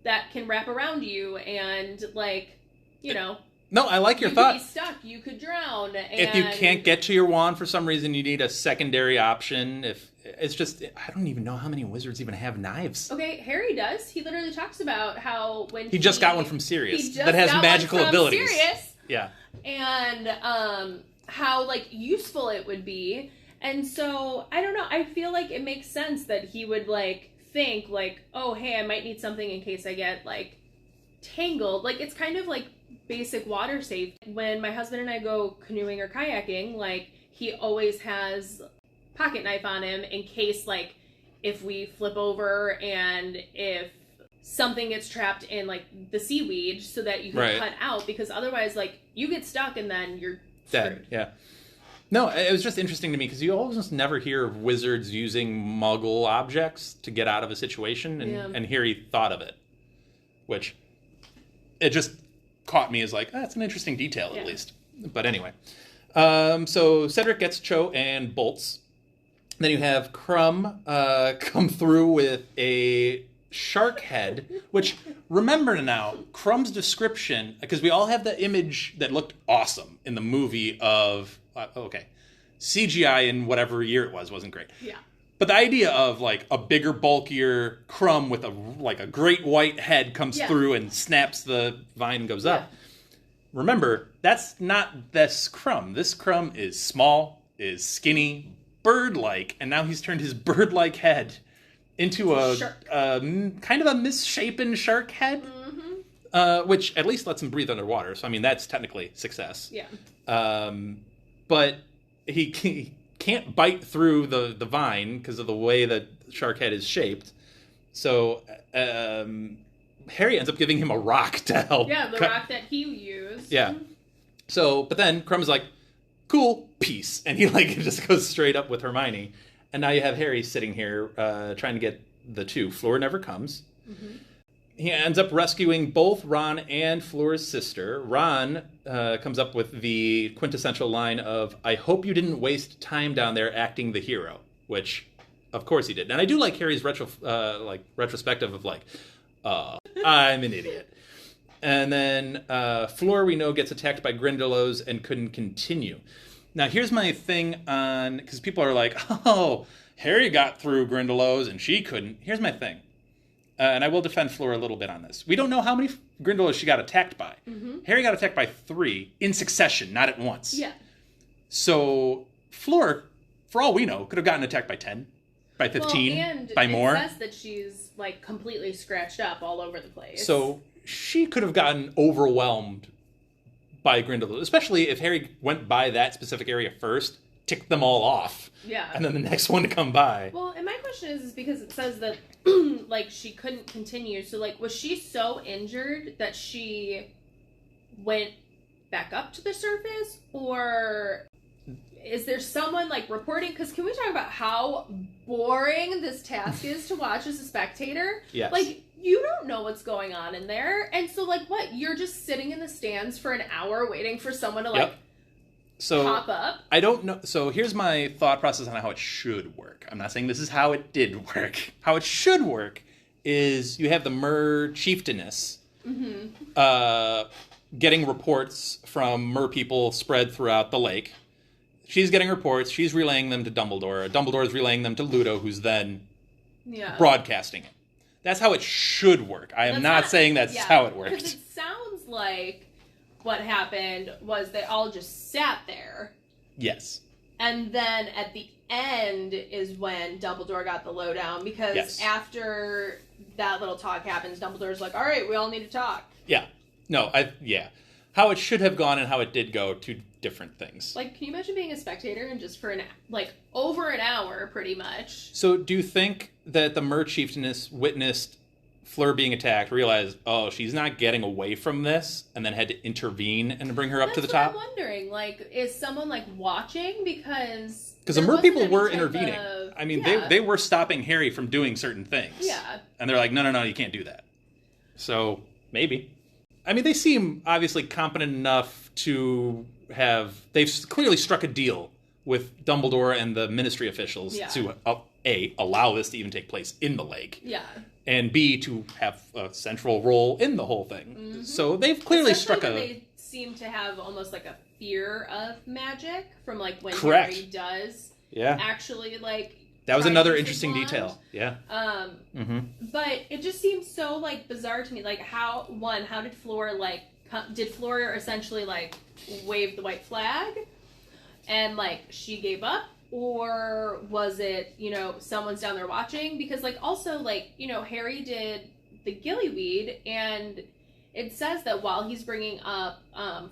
that can wrap around you and, like, you know... No, I like your thought. You could be stuck. You could drown. And... If you can't get to your wand for some reason, you need a secondary option. If it's just... I don't even know how many wizards even have knives. Okay, Harry does. He literally talks about how when he just got one from Sirius that has magical abilities. Sirius, yeah. And, how, like, useful it would be. And so, I don't know, I feel like it makes sense that he would, like, think, like, oh, hey, I might need something in case I get, like, tangled. Like, it's kind of, like, basic water safety. When my husband and I go canoeing or kayaking, like, he always has pocket knife on him in case, like, if we flip over and if something gets trapped in, like, the seaweed so that you can cut out, because otherwise, like, you get stuck and then you're dead. Yeah. No, it was just interesting to me because you almost never hear of wizards using muggle objects to get out of a situation, and here he thought of it, which it just caught me as like, that's an interesting detail at least. But anyway, so Cedric gets Cho and bolts. Then you have Crumb come through with a shark head, which, remember now, Crumb's description, because we all have the image that looked awesome in the movie of, CGI in whatever year it was, wasn't great. Yeah. But the idea of like a bigger, bulkier crumb with a great white head comes through and snaps the vine and goes up. Remember, that's not this crumb. This crumb is small, is skinny, bird-like, and now he's turned his bird-like head into a kind of a misshapen shark head, which at least lets him breathe underwater. So I mean, that's technically success. Yeah. But he can't bite through the vine because of the way that shark head is shaped. So Harry ends up giving him a rock to help. Yeah, the rock that he used. Yeah. So, but then Crumb's like, cool, peace. And he like just goes straight up with Hermione. And now you have Harry sitting here trying to get the two. Fleur never comes. Mm-hmm. He ends up rescuing both Ron and Fleur's sister. Ron comes up with the quintessential line of, I hope you didn't waste time down there acting the hero, which, of course, he did. And I do like Harry's retrospective of like, I'm an idiot. And then Fleur, we know, gets attacked by Grindylows and couldn't continue. Now, here's my thing on, because people are like, oh, Harry got through Grindylows and she couldn't. Here's my thing. And I will defend Fleur a little bit on this. We don't know how many Grindylows she got attacked by. Mm-hmm. Harry got attacked by 3 in succession, not at once. Yeah. So Fleur, for all we know, could have gotten attacked by 10, by 15, and by more. It says that she's like completely scratched up all over the place. So she could have gotten overwhelmed by Grindylows, especially if Harry went by that specific area first, ticked them all off. Yeah. And then the next one to come by. Well, and my question is because it says that like she couldn't continue. So like was she so injured that she went back up to the surface, or is there someone like reporting? Because can we talk about how boring this task is to watch as a spectator? Yes. Like you don't know what's going on in there, and so like what? You're just sitting in the stands for an hour waiting for someone to like pop up. I don't know. So here's my thought process on how it should work. I'm not saying this is how it did work. How it should work is you have the Mer Chieftainess getting reports from Mer people spread throughout the lake. She's getting reports. She's relaying them to Dumbledore. Dumbledore is relaying them to Ludo, who's then broadcasting it. That's how it should work. I am not saying that's how it works. Because it sounds like what happened was they all just sat there. Yes. And then at the end is when Dumbledore got the lowdown, because after that little talk happens, Dumbledore's like, all right, we all need to talk. Yeah. No, how it should have gone and how it did go, two different things. Like, can you imagine being a spectator and just for over an hour, pretty much? So do you think that the Mer Chieftainess witnessed Fleur being attacked, realized, oh, she's not getting away from this, and then had to intervene and bring her up to the top? That's what I'm wondering. Like, is someone, like, watching? Because the Mer people were intervening. I mean, they were stopping Harry from doing certain things. Yeah. And they're like, no, you can't do that. So, maybe. I mean, they seem obviously competent enough to have... They've clearly struck a deal with Dumbledore and the Ministry officials to, A, allow this to even take place in the lake. Yeah. And B, to have a central role in the whole thing. Mm-hmm. So they've clearly struck a... They seem to have almost like a fear of magic from like when Correct. Harry does actually like... That was another interesting detail. Yeah. But it just seems so like bizarre to me. Like how did Fleur like... Did Fleur essentially like wave the white flag and like she gave up? Or was it, someone's down there watching? Because, like, also, like, Harry did the gillyweed, and it says that while he's bringing up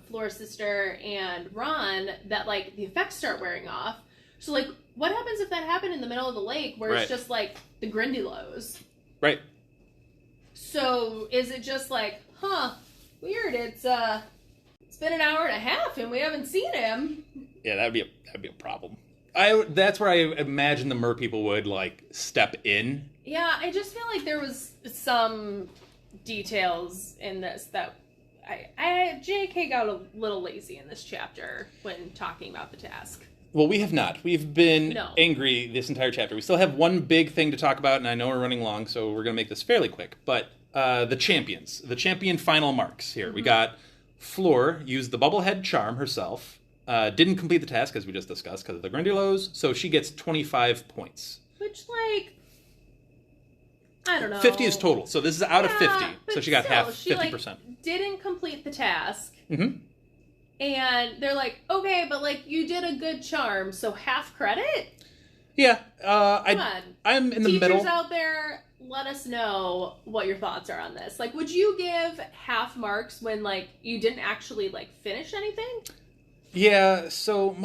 Fleur's sister and Ron, that, like, the effects start wearing off. So, like, what happens if that happened in the middle of the lake where it's just, like, the Grindylows? Right. So, is it just like, weird, it's been an hour and a half and we haven't seen him? Yeah, that'd be a problem. That's where I imagine the Mer people would, like, step in. Yeah, I just feel like there was some details in this that J.K. got a little lazy in this chapter when talking about the task. Well, we have not. We've been angry this entire chapter. We still have one big thing to talk about, and I know we're running long, so we're going to make this fairly quick. But the champions. The champion final marks here. Mm-hmm. We got Fleur used the Bubblehead charm herself. Didn't complete the task, as we just discussed, because of the Grindylows, so she gets 25 points. Which, like, I don't know. 50 is total. So this is out of 50. But So she got still, half, 50%. She, like, didn't complete the task. Mm-hmm. And they're like, okay, but, like, you did a good charm, so half credit? Yeah. Come on. I'm in the Teachers middle. out there, let us know what your thoughts are on this. Like, would you give half marks when, like, you didn't actually, like, finish anything? Yeah, so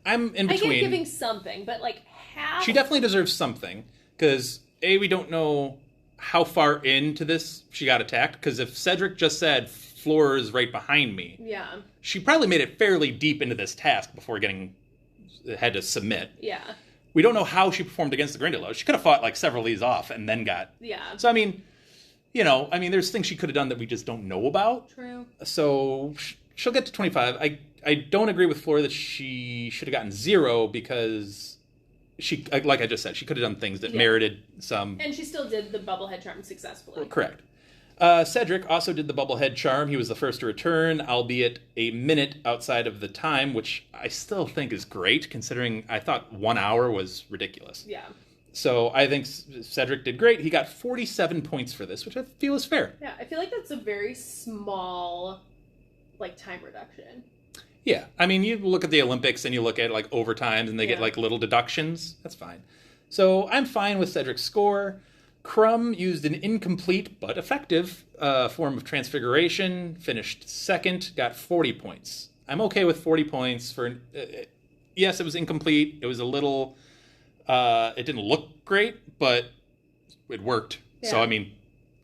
I'm in between. I get giving something, but, like, half... She definitely deserves something, because, A, we don't know how far into this she got attacked, because if Cedric just said, floor is right behind me, yeah, she probably made it fairly deep into this task before had to submit. Yeah. We don't know how she performed against the Grindylows. She could have fought, like, several of these off and then got... Yeah. So, I mean, there's things she could have done that we just don't know about. True. So, she'll get to 25. I don't agree with Flora that she should have gotten 0 because she, like I just said, she could have done things that merited some... And she still did the bubblehead charm successfully. Correct. Cedric also did the bubblehead charm. He was the first to return, albeit a minute outside of the time, which I still think is great, considering I thought 1 hour was ridiculous. Yeah. So I think Cedric did great. He got 47 points for this, which I feel is fair. Yeah, I feel like that's a very small, like, time reduction. Yeah. I mean, you look at the Olympics and you look at, like, overtimes and they get, like, little deductions. That's fine. So I'm fine with Cedric's score. Crumb used an incomplete but effective form of transfiguration, finished second, got 40 points. I'm okay with 40 points for... yes, it was incomplete. It was a little... it didn't look great, but it worked. Yeah. So, I mean,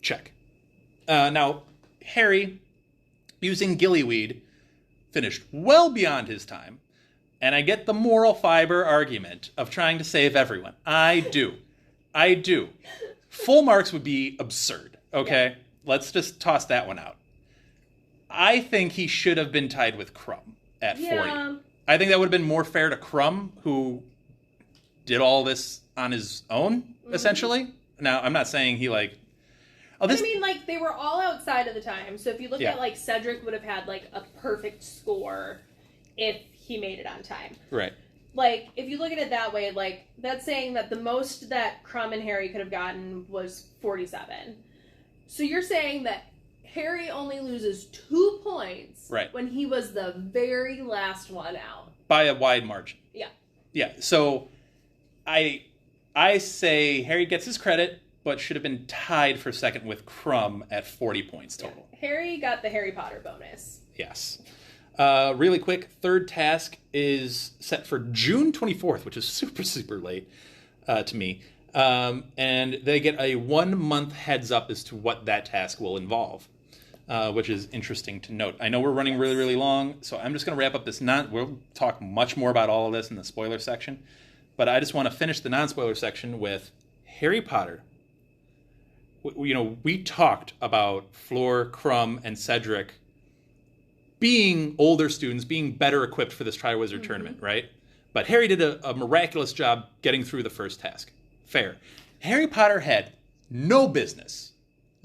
check. Now, Harry, using gillyweed, finished well beyond his time. And I get the moral fiber argument of trying to save everyone. I do. Full marks would be absurd, okay? Yeah. Let's just toss that one out. I think he should have been tied with Crumb at 40. I think that would have been more fair to Crumb, who did all this on his own, essentially. Now, I'm not saying he, like... I mean, like, they were all outside of the time. So if you look at, like, Cedric would have had, like, a perfect score if he made it on time. Right. Like, if you look at it that way, like, that's saying that the most that Crumb and Harry could have gotten was 47. So you're saying that Harry only loses 2 points when he was the very last one out. By a wide margin. Yeah. Yeah, so I say Harry gets his credit, but should have been tied for second with Crumb at 40 points total. Yeah. Harry got the Harry Potter bonus. Yes. Really quick, third task is set for June 24th, which is super, super late to me. And they get a 1 month heads up as to what that task will involve, which is interesting to note. I know we're running really, really long, so I'm just going to wrap up this. We'll talk much more about all of this in the spoiler section, but I just want to finish the non-spoiler section with Harry Potter. We talked about Fleur, Crumb, and Cedric being older students, being better equipped for this Triwizard Tournament, right? But Harry did a miraculous job getting through the first task. Fair. Harry Potter had no business,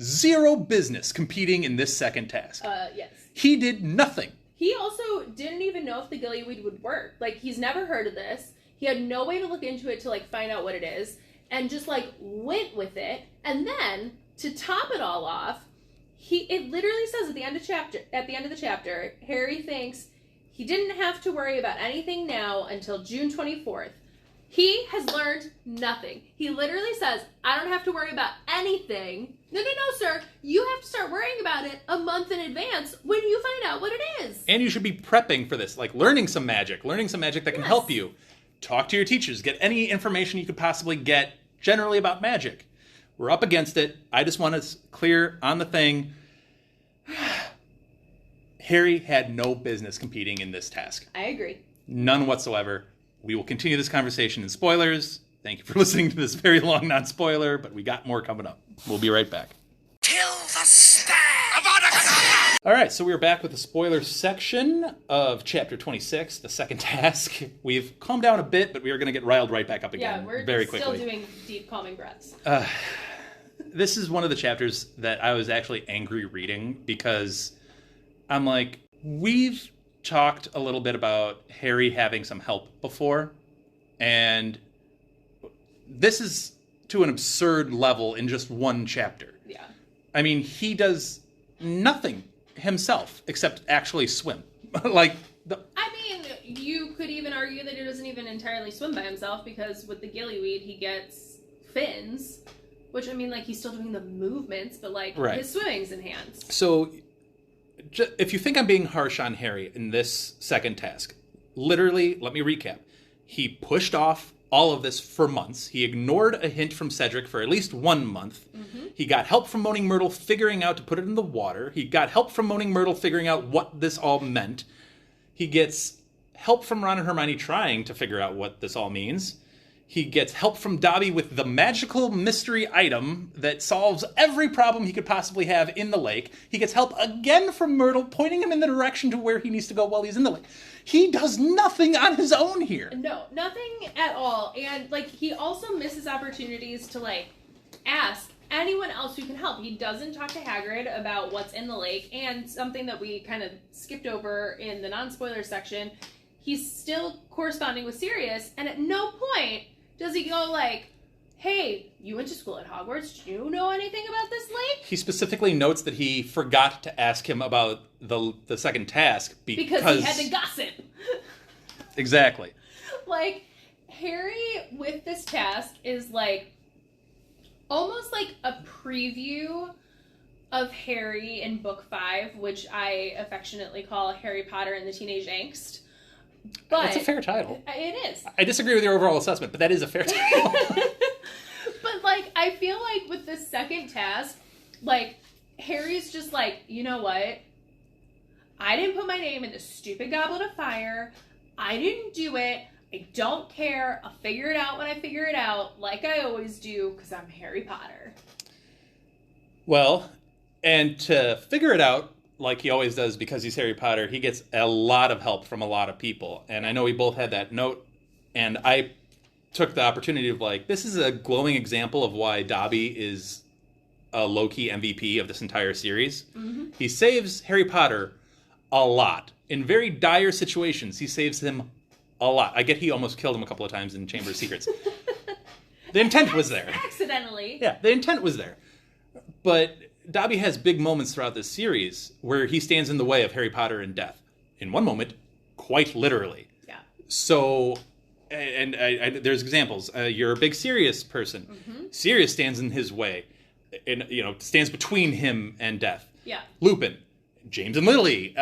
0 business competing in this second task. Yes. He did nothing. He also didn't even know if the gillyweed would work. Like, he's never heard of this. He had no way to look into it to, like, find out what it is. And just, like, went with it. And then, to top it all off, it literally says at the end of the chapter, Harry thinks he didn't have to worry about anything now until June 24th. He has learned nothing. He literally says, I don't have to worry about anything. No, sir. You have to start worrying about it a month in advance when you find out what it is. And you should be prepping for this, like learning some magic that can help you. Talk to your teachers. Get any information you could possibly get generally about magic. We're up against it. I just want to clear on the thing. Harry had no business competing in this task. I agree. None whatsoever. We will continue this conversation in spoilers. Thank you for listening to this very long non-spoiler, but we got more coming up. We'll be right back. Kill the stag! All right, so we're back with the spoiler section of Chapter 26, the second task. We've calmed down a bit, but we are going to get riled right back up again very quickly. Still doing deep, calming breaths. This is one of the chapters that I was actually angry reading because I'm like, we've talked a little bit about Harry having some help before, and this is to an absurd level in just one chapter. Yeah. I mean, he does nothing himself except actually swim. Like, I mean, you could even argue that he doesn't even entirely swim by himself, because with the gillyweed, he gets fins, which, I mean, like, he's still doing the movements, but, like, right. His swimming's enhanced. So, if you think I'm being harsh on Harry in this second task, literally, let me recap. He pushed off all of this for months. He ignored a hint from Cedric for at least 1 month. Mm-hmm. He got help from Moaning Myrtle figuring out to put it in the water. He got help from Moaning Myrtle figuring out what this all meant. He gets help from Ron and Hermione trying to figure out what this all means. He gets help from Dobby with the magical mystery item that solves every problem he could possibly have in the lake. He gets help again from Myrtle, pointing him in the direction to where he needs to go while he's in the lake. He does nothing on his own here. No, nothing at all. And, like, he also misses opportunities to, like, ask anyone else who can help. He doesn't talk to Hagrid about what's in the lake, and something that we kind of skipped over in the non-spoiler section, he's still corresponding with Sirius, and at no point does he go like, hey, you went to school at Hogwarts, do you know anything about this lake? He specifically notes that he forgot to ask him about the second task because he had to gossip. Exactly. Like, Harry with this task is like almost like a preview of Harry in book 5, which I affectionately call Harry Potter and the Teenage Angst. But that's a fair title. It is. I disagree with your overall assessment, but that is a fair title. But, like, I feel like with this second task, like, Harry's just like, you know what? I didn't put my name in the stupid goblet of fire. I didn't do it. I don't care. I'll figure it out when I figure it out, like I always do, because I'm Harry Potter. Well, and to figure it out, like he always does because he's Harry Potter, he gets a lot of help from a lot of people. And I know we both had that note, and I took the opportunity of, like, this is a glowing example of why Dobby is a low-key MVP of this entire series. Mm-hmm. He saves Harry Potter a lot. In very dire situations, he saves him a lot. I get he almost killed him a couple of times in Chamber of Secrets. The intent was there. Accidentally. Yeah, the intent was there. But Dobby has big moments throughout this series where he stands in the way of Harry Potter and death. In one moment, quite literally. Yeah. So, and there's examples. You're a big Sirius person. Mm-hmm. Sirius stands in his way, and stands between him and death. Yeah. Lupin, James and Lily,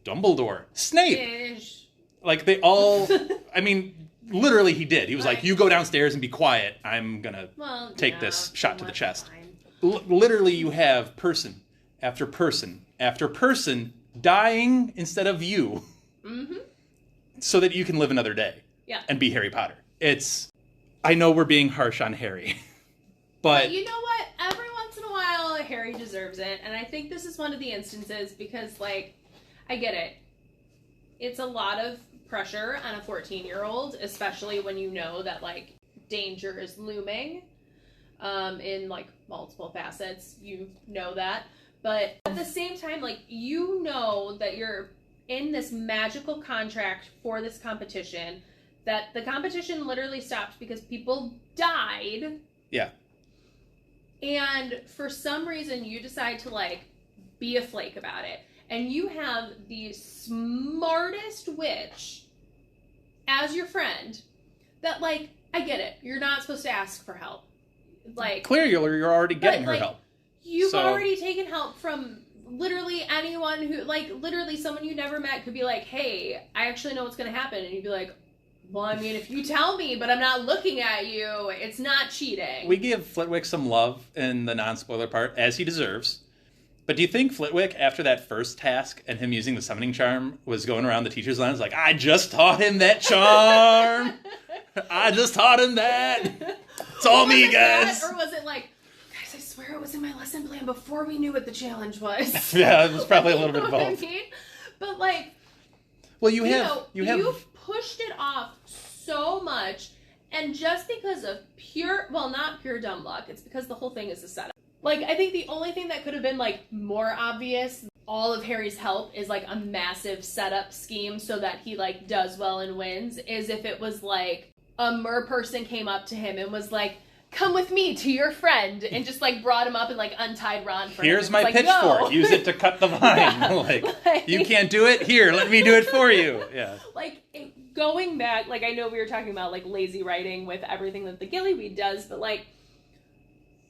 Dumbledore, Snape. Ish. Like, they all, I mean, literally he did. He was like, you go downstairs and be quiet. I'm going to take this shot to the chest. Literally, you have person after person after person dying instead of you. Mm-hmm. So that you can live another day. Yeah. And be Harry Potter. I know we're being harsh on Harry. But you know what? Every once in a while, Harry deserves it. And I think this is one of the instances because, like, I get it. It's a lot of pressure on a 14-year-old, especially when you know that, like, danger is looming in, like, multiple facets. You know that. But at the same time, like, you know that you're in this magical contract for this competition, that the competition literally stopped because people died. Yeah. And for some reason, you decide to, like, be a flake about it. And you have the smartest witch as your friend that, like, I get it. You're not supposed to ask for help. Like, clearly, you're already getting her help. You've already taken help from literally anyone who, like, literally someone you never met could be like, hey, I actually know what's going to happen. And you'd be like, well, I mean, if you tell me, but I'm not looking at you, it's not cheating. We give Flitwick some love in the non-spoiler part, as he deserves. But do you think Flitwick, after that first task and him using the summoning charm, was going around the teacher's lounge like, I just taught him that charm! I just taught him that! It's all me, guys! Or was it like, guys, I swear it was in my lesson plan before we knew what the challenge was? Yeah, it was probably a little bit of both. I mean? But, like, well, you've pushed it off so much, and just because of not pure dumb luck, it's because the whole thing is a setup. Like, I think the only thing that could have been, like, more obvious, all of Harry's help is, like, a massive setup scheme so that he, like, does well and wins, is if it was, like, a mer person came up to him and was like, come with me to your friend, and just like brought him up and like untied Ron for him. Here's my like, pitchfork. no. Use it to cut the vine. Yeah, like, you can't do it? Here, let me do it for you. Yeah. Like, going back, like, I know we were talking about like lazy writing with everything that the gillyweed does, but like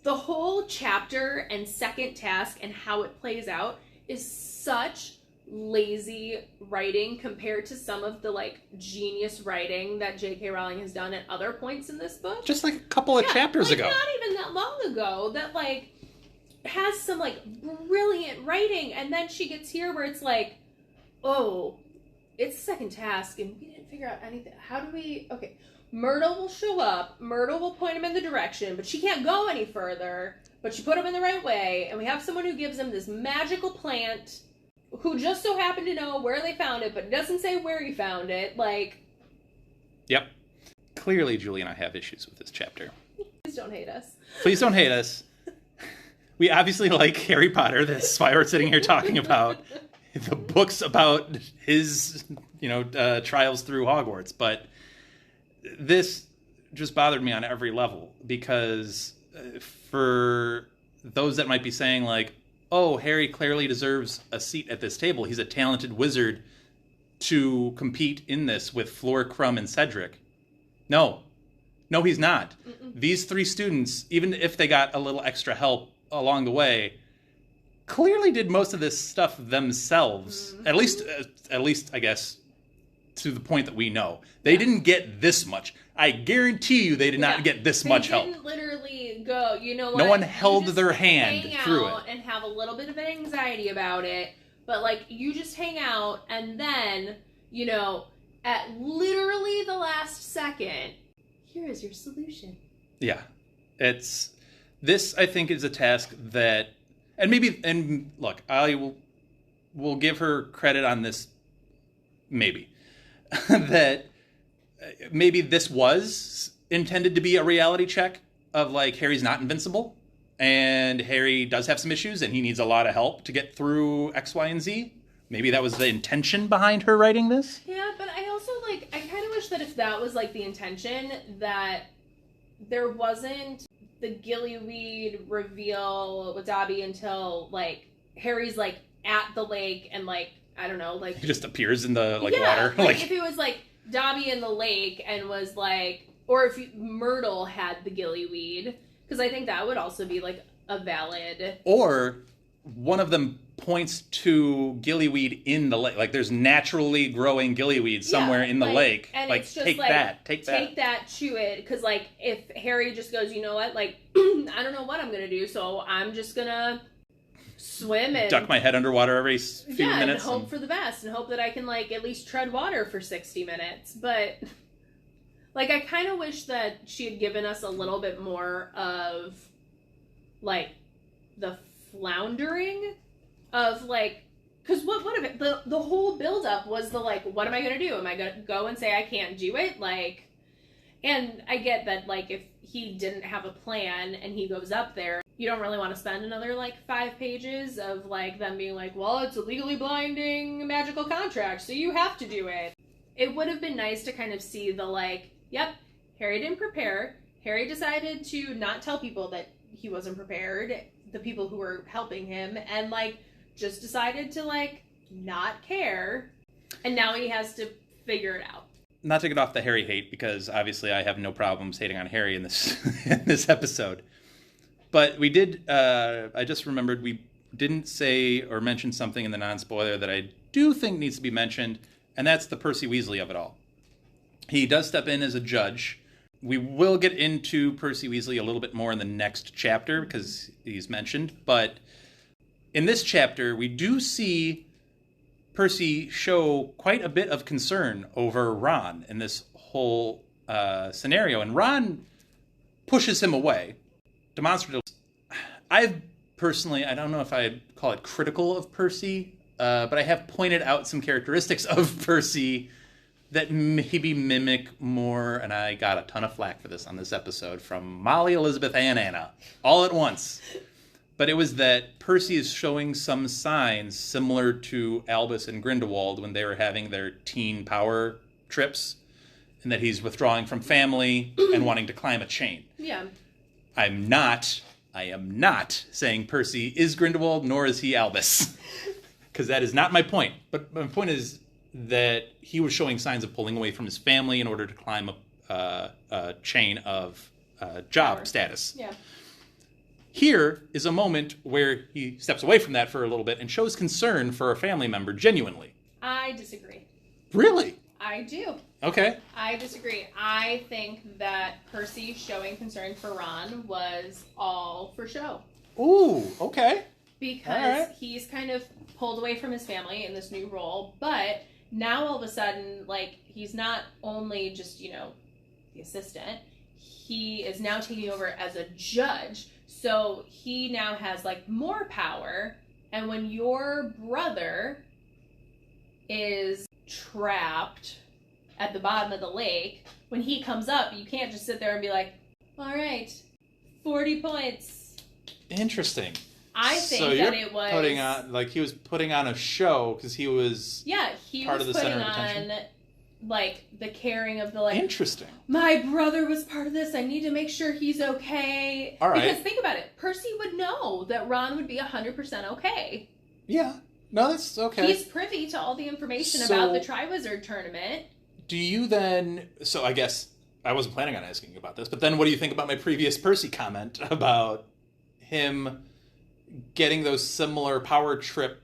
the whole chapter and second task and how it plays out is such lazy writing compared to some of the like genius writing that J.K. Rowling has done at other points in this book. Just like a couple of chapters like, ago. Not even that long ago, that like has some like brilliant writing, and then she gets here where it's like, oh, it's the second task and we didn't figure out anything. How do we... Okay, Myrtle will show up, Myrtle will point him in the direction, but she can't go any further, but she put him in the right way, and we have someone who gives him this magical plant who just so happened to know where they found it, but doesn't say where he found it. Like... Yep. Clearly, Julie and I have issues with this chapter. Please don't hate us. Please don't hate us. We obviously like Harry Potter. That's why we're sitting here talking about the books about his, trials through Hogwarts. But this just bothered me on every level, because for those that might be saying, like, oh, Harry clearly deserves a seat at this table. He's a talented wizard to compete in this with Fleur, Crumb, and Cedric. No, he's not. Mm-mm. These three students, even if they got a little extra help along the way, clearly did most of this stuff themselves. Mm-hmm. At least, I guess, to the point that we know. They didn't get this much. I guarantee you they did not get this much help. They didn't literally go, you know what? No one held their hand through it. And have a little bit of an anxiety about it. But, like, you just hang out, and then, at literally the last second, here is your solution. Yeah. This, I think, is a task that, and look, I will give her credit on this, maybe, that maybe this was intended to be a reality check of, like, Harry's not invincible, and Harry does have some issues, and he needs a lot of help to get through X, Y, and Z. Maybe that was the intention behind her writing this. Yeah, but I also, like, I kind of wish that if that was, like, the intention, that there wasn't the gillyweed reveal with Dobby until, like, Harry's, like, at the lake and, like, I don't know, like... He just appears in the, like, yeah, water. Like, if it was, like, Dobby in the lake and was, like... Or if Myrtle had the gillyweed, because I think that would also be, like, a valid... Or one of them points to gillyweed in the lake. Like, there's naturally growing gillyweed somewhere in the lake. And like, it's just take like, that. Take that, chew it. Because, like, if Harry just goes, you know what, like, I don't know what I'm going to do, so I'm just going to swim and... Duck my head underwater every few minutes. And hope for the best. And hope that I can, like, at least tread water for 60 minutes. But... Like, I kind of wish that she had given us a little bit more of, like, the floundering of, like, because what if it, the whole buildup was the, like, what am I going to do? Am I going to go and say I can't do it? Like, and I get that, like, if he didn't have a plan and he goes up there, you don't really want to spend another, like, 5 pages of, like, them being like, well, it's a legally blinding magical contract, so you have to do it. It would have been nice to kind of see the, like, yep, Harry didn't prepare. Harry decided to not tell people that he wasn't prepared, the people who were helping him, and, like, just decided to, like, not care. And now he has to figure it out. Not to get off the Harry hate, because obviously I have no problems hating on Harry in this in this episode. But we did, I just remembered we didn't say or mention something in the non-spoiler that I do think needs to be mentioned, and that's the Percy Weasley of it all. He does step in as a judge. We will get into Percy Weasley a little bit more in the next chapter because he's mentioned. But in this chapter, we do see Percy show quite a bit of concern over Ron in this whole scenario. And Ron pushes him away. Demonstrative. I've personally, I don't know if I'd call it critical of Percy, but I have pointed out some characteristics of Percy that maybe mimic more, and I got a ton of flack for this on this episode from Molly, Elizabeth, and Anna, all at once. But it was that Percy is showing some signs similar to Albus and Grindelwald when they were having their teen power trips. and that he's withdrawing from family and wanting to climb a chain. Yeah. I am not saying Percy is Grindelwald, nor is he Albus. Because that is not my point. But my point is that he was showing signs of pulling away from his family in order to climb a chain of job Power. status. Yeah. Here is a moment where he steps away from that for a little bit and shows concern for a family member genuinely. I disagree. Really? I do. Okay. I disagree. I think that Percy showing concern for Ron was all for show. Ooh, okay. Because he's kind of pulled away from his family in this new role, but now all of a sudden, like, he's not only just, you know, the assistant, he is now taking over as a judge, so he now has, like, more power, and when your brother is trapped at the bottom of the lake, when he comes up, you can't just sit there and be like, all right, 40 points. Interesting. I think so that it was putting on, like, he was putting on a show because he was he part was of the putting center of attention. on like the caring of the like. Interesting. My brother was part of this. I need to make sure he's okay. All right. Because think about it, Percy would know that Ron would be 100% okay. Yeah. No, that's okay. He's privy to all the information about the Triwizard Tournament. Do you then? So I guess I wasn't planning on asking you about this, but then what do you think about my previous Percy comment about him getting those similar power trip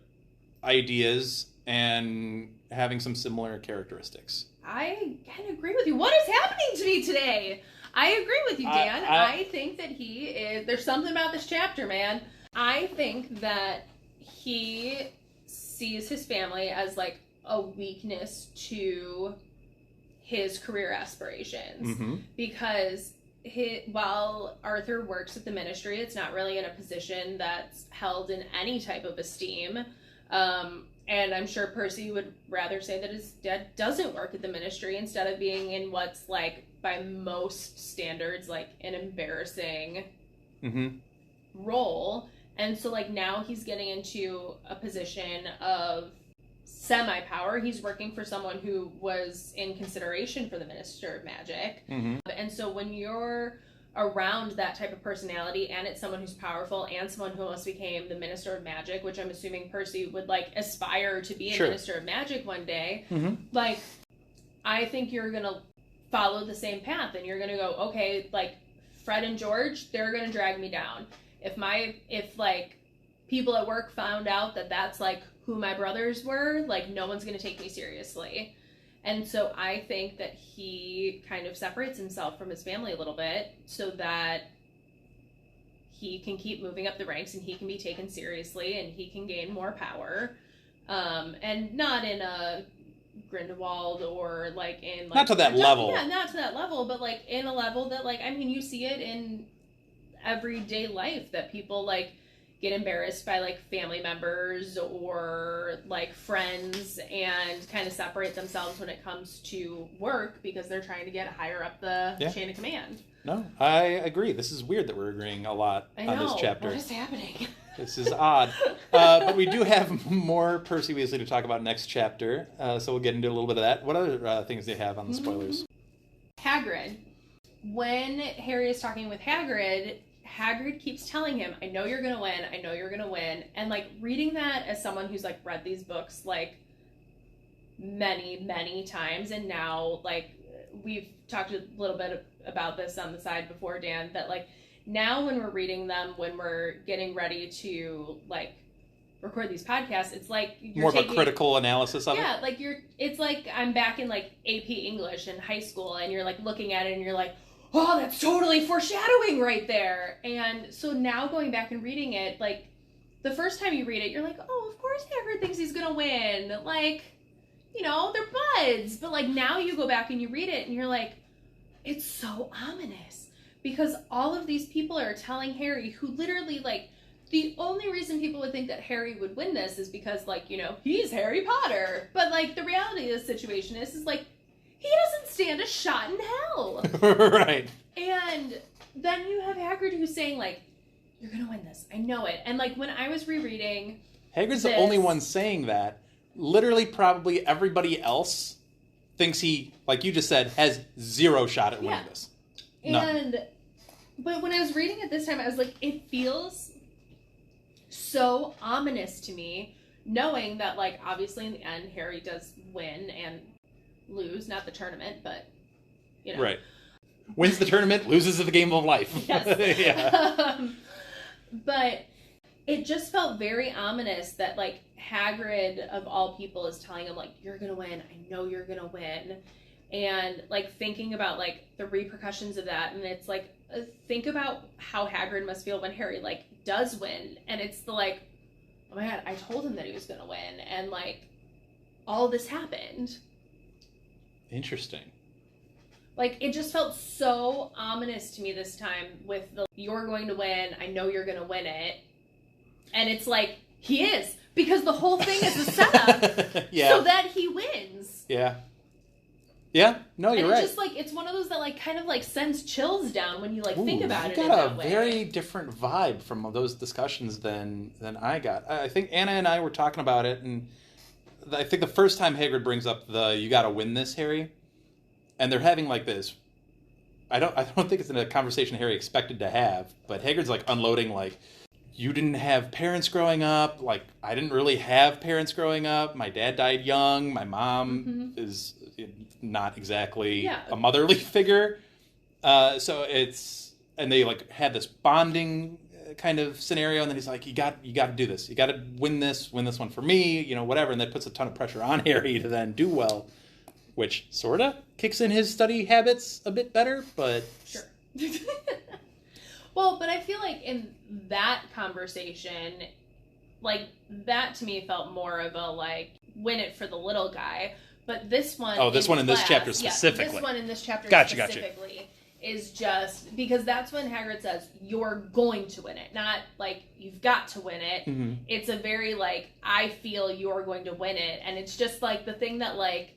ideas and having some similar characteristics? I can agree with you. What is happening to me today? I agree with you, Dan. I think that he is... There's something about this chapter, man. I think that he sees his family as, like, a weakness to his career aspirations. Mm-hmm. Because while Arthur works at the Ministry, it's not really in a position that's held in any type of esteem. And I'm sure Percy would rather say that his dad doesn't work at the Ministry instead of being in what's, like, by most standards, like, an embarrassing role. And so, like, now he's getting into a position of semi-power. He's working for someone who was in consideration for the Minister of Magic. Mm-hmm. And so when you're around that type of personality and it's someone who's powerful and someone who almost became the Minister of Magic, which I'm assuming Percy would, like, aspire to be a Minister of Magic one day, like, I think you're going to follow the same path and you're going to go, okay, like, Fred and George, they're going to drag me down. If like, people at work found out that that's, like, who my brothers were, like, no one's going to take me seriously. And so I think that he kind of separates himself from his family a little bit so that he can keep moving up the ranks and he can be taken seriously and he can gain more power. And not in a Grindelwald or, like, in, like... Not to that level. Yeah, not to that level, but, like, in a level that, like, I mean, you see it in everyday life that people, like, get embarrassed by, like, family members or, like, friends and kind of separate themselves when it comes to work because they're trying to get higher up the chain of command. No, I agree. This is weird that we're agreeing a lot on this chapter. What is happening? This is odd. But we do have more Percy Weasley to talk about next chapter, so we'll get into a little bit of that. What other things do you have on the spoilers? Hagrid. When Harry is talking with Hagrid keeps telling him, I know you're going to win, I know you're going to win. And, like, reading that as someone who's, like, read these books, like, many, many times, and now, like, we've talked a little bit about this on the side before, Dan, that, like, now when we're reading them, when we're getting ready to, like, record these podcasts, it's like you're more of a critical analysis of it? Yeah, like, it's like I'm back in, like, AP English in high school, and you're, like, looking at it, and you're like, oh, that's totally foreshadowing right there. And so now going back and reading it, like, the first time you read it, you're like, oh, of course Hagrid thinks he's gonna win. Like, you know, they're buds. But, like, now you go back and you read it and you're like, it's so ominous. Because all of these people are telling Harry, who literally, like, the only reason people would think that Harry would win this is because, like, you know, he's Harry Potter. But, like, the reality of the situation is like, he doesn't stand a shot in hell. Right. And then you have Hagrid who's saying, like, you're going to win this. I know it. And, like, when I was rereading Hagrid's the only one saying that. Literally, probably everybody else thinks he, like you just said, has zero shot at winning this. None. But when I was reading it this time, I was like, it feels so ominous to me, knowing that, like, obviously in the end, Harry does win and lose, not the tournament, but, you know. Right. Wins the tournament, loses the game of life. Yes. Yeah. But it just felt very ominous that, like, Hagrid, of all people, is telling him, like, you're gonna win, I know you're gonna win. And, like, thinking about, like, the repercussions of that, and it's, like, think about how Hagrid must feel when Harry, like, does win, and it's the, like, oh my god, I told him that he was gonna win, and, like, all this happened. Interesting. Like, it just felt so ominous to me this time with the, you're going to win, I know you're gonna win it, and it's like, he is, because the whole thing is a setup so that he wins. Yeah. Yeah, no, you're right. It's just like, it's one of those that, like, kind of, like, sends chills down when you, like, think about it in that way. You got a very different vibe from those discussions than I got. I think Anna and I were talking about it, and I think the first time Hagrid brings up the, you gotta win this, Harry, and they're having, like, this, I don't think it's in a conversation Harry expected to have, but Hagrid's, like, unloading, like, you didn't have parents growing up, like, I didn't really have parents growing up, my dad died young, my mom is not exactly a motherly figure, so it's, and they, like, had this bonding kind of scenario, and then he's like, you got to do this, you got to win this one for me, you know, whatever, and that puts a ton of pressure on Harry to then do well, which sort of kicks in his study habits a bit better, but sure. Well, but I feel like in that conversation, like, that to me felt more of a, like, win it for the little guy. But this one... Oh, this one in this chapter specifically. Yeah, this one in this chapter specifically is just... Because that's when Hagrid says, you're going to win it. Not, like, you've got to win it. Mm-hmm. It's a very, like, I feel you're going to win it. And it's just, like, the thing that, like,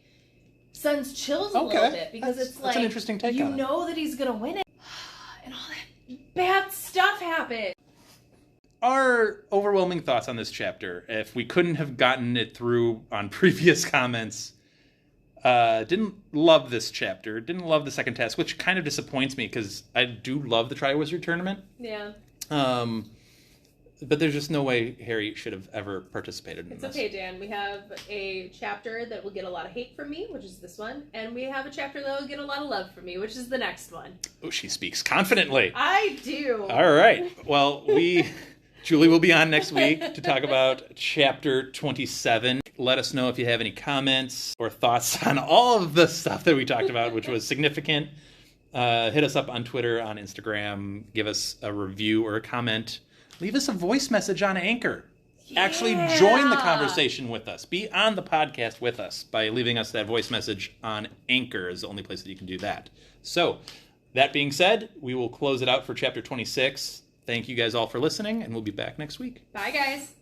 sends chills a little bit. Because it's, like... That's an interesting take on it. You know that he's going to win it. And all that bad stuff happened. Our overwhelming thoughts on this chapter, if we couldn't have gotten it through on previous comments, didn't love this chapter, didn't love the second task, which kind of disappoints me because I do love the Triwizard Tournament. Yeah. But there's just no way Harry should have ever participated in this. It's okay, Dan. We have a chapter that will get a lot of hate from me, which is this one, and we have a chapter that will get a lot of love from me, which is the next one. Oh, she speaks confidently. I do. All right. Well, Julie will be on next week to talk about Chapter 27. Let us know if you have any comments or thoughts on all of the stuff that we talked about, which was significant. Hit us up on Twitter, on Instagram. Give us a review or a comment. Leave us a voice message on Anchor. Yeah. Actually join the conversation with us. Be on the podcast with us by leaving us that voice message on Anchor is the only place that you can do that. So, that being said, we will close it out for Chapter 26. Thank you guys all for listening, and we'll be back next week. Bye, guys.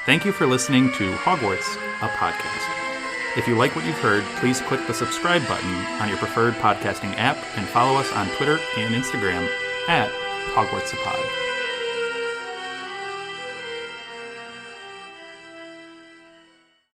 Thank you for listening to Hogwarts, a podcast. If you like what you've heard, please click the subscribe button on your preferred podcasting app and follow us on Twitter and Instagram at Hogwarts a Pod.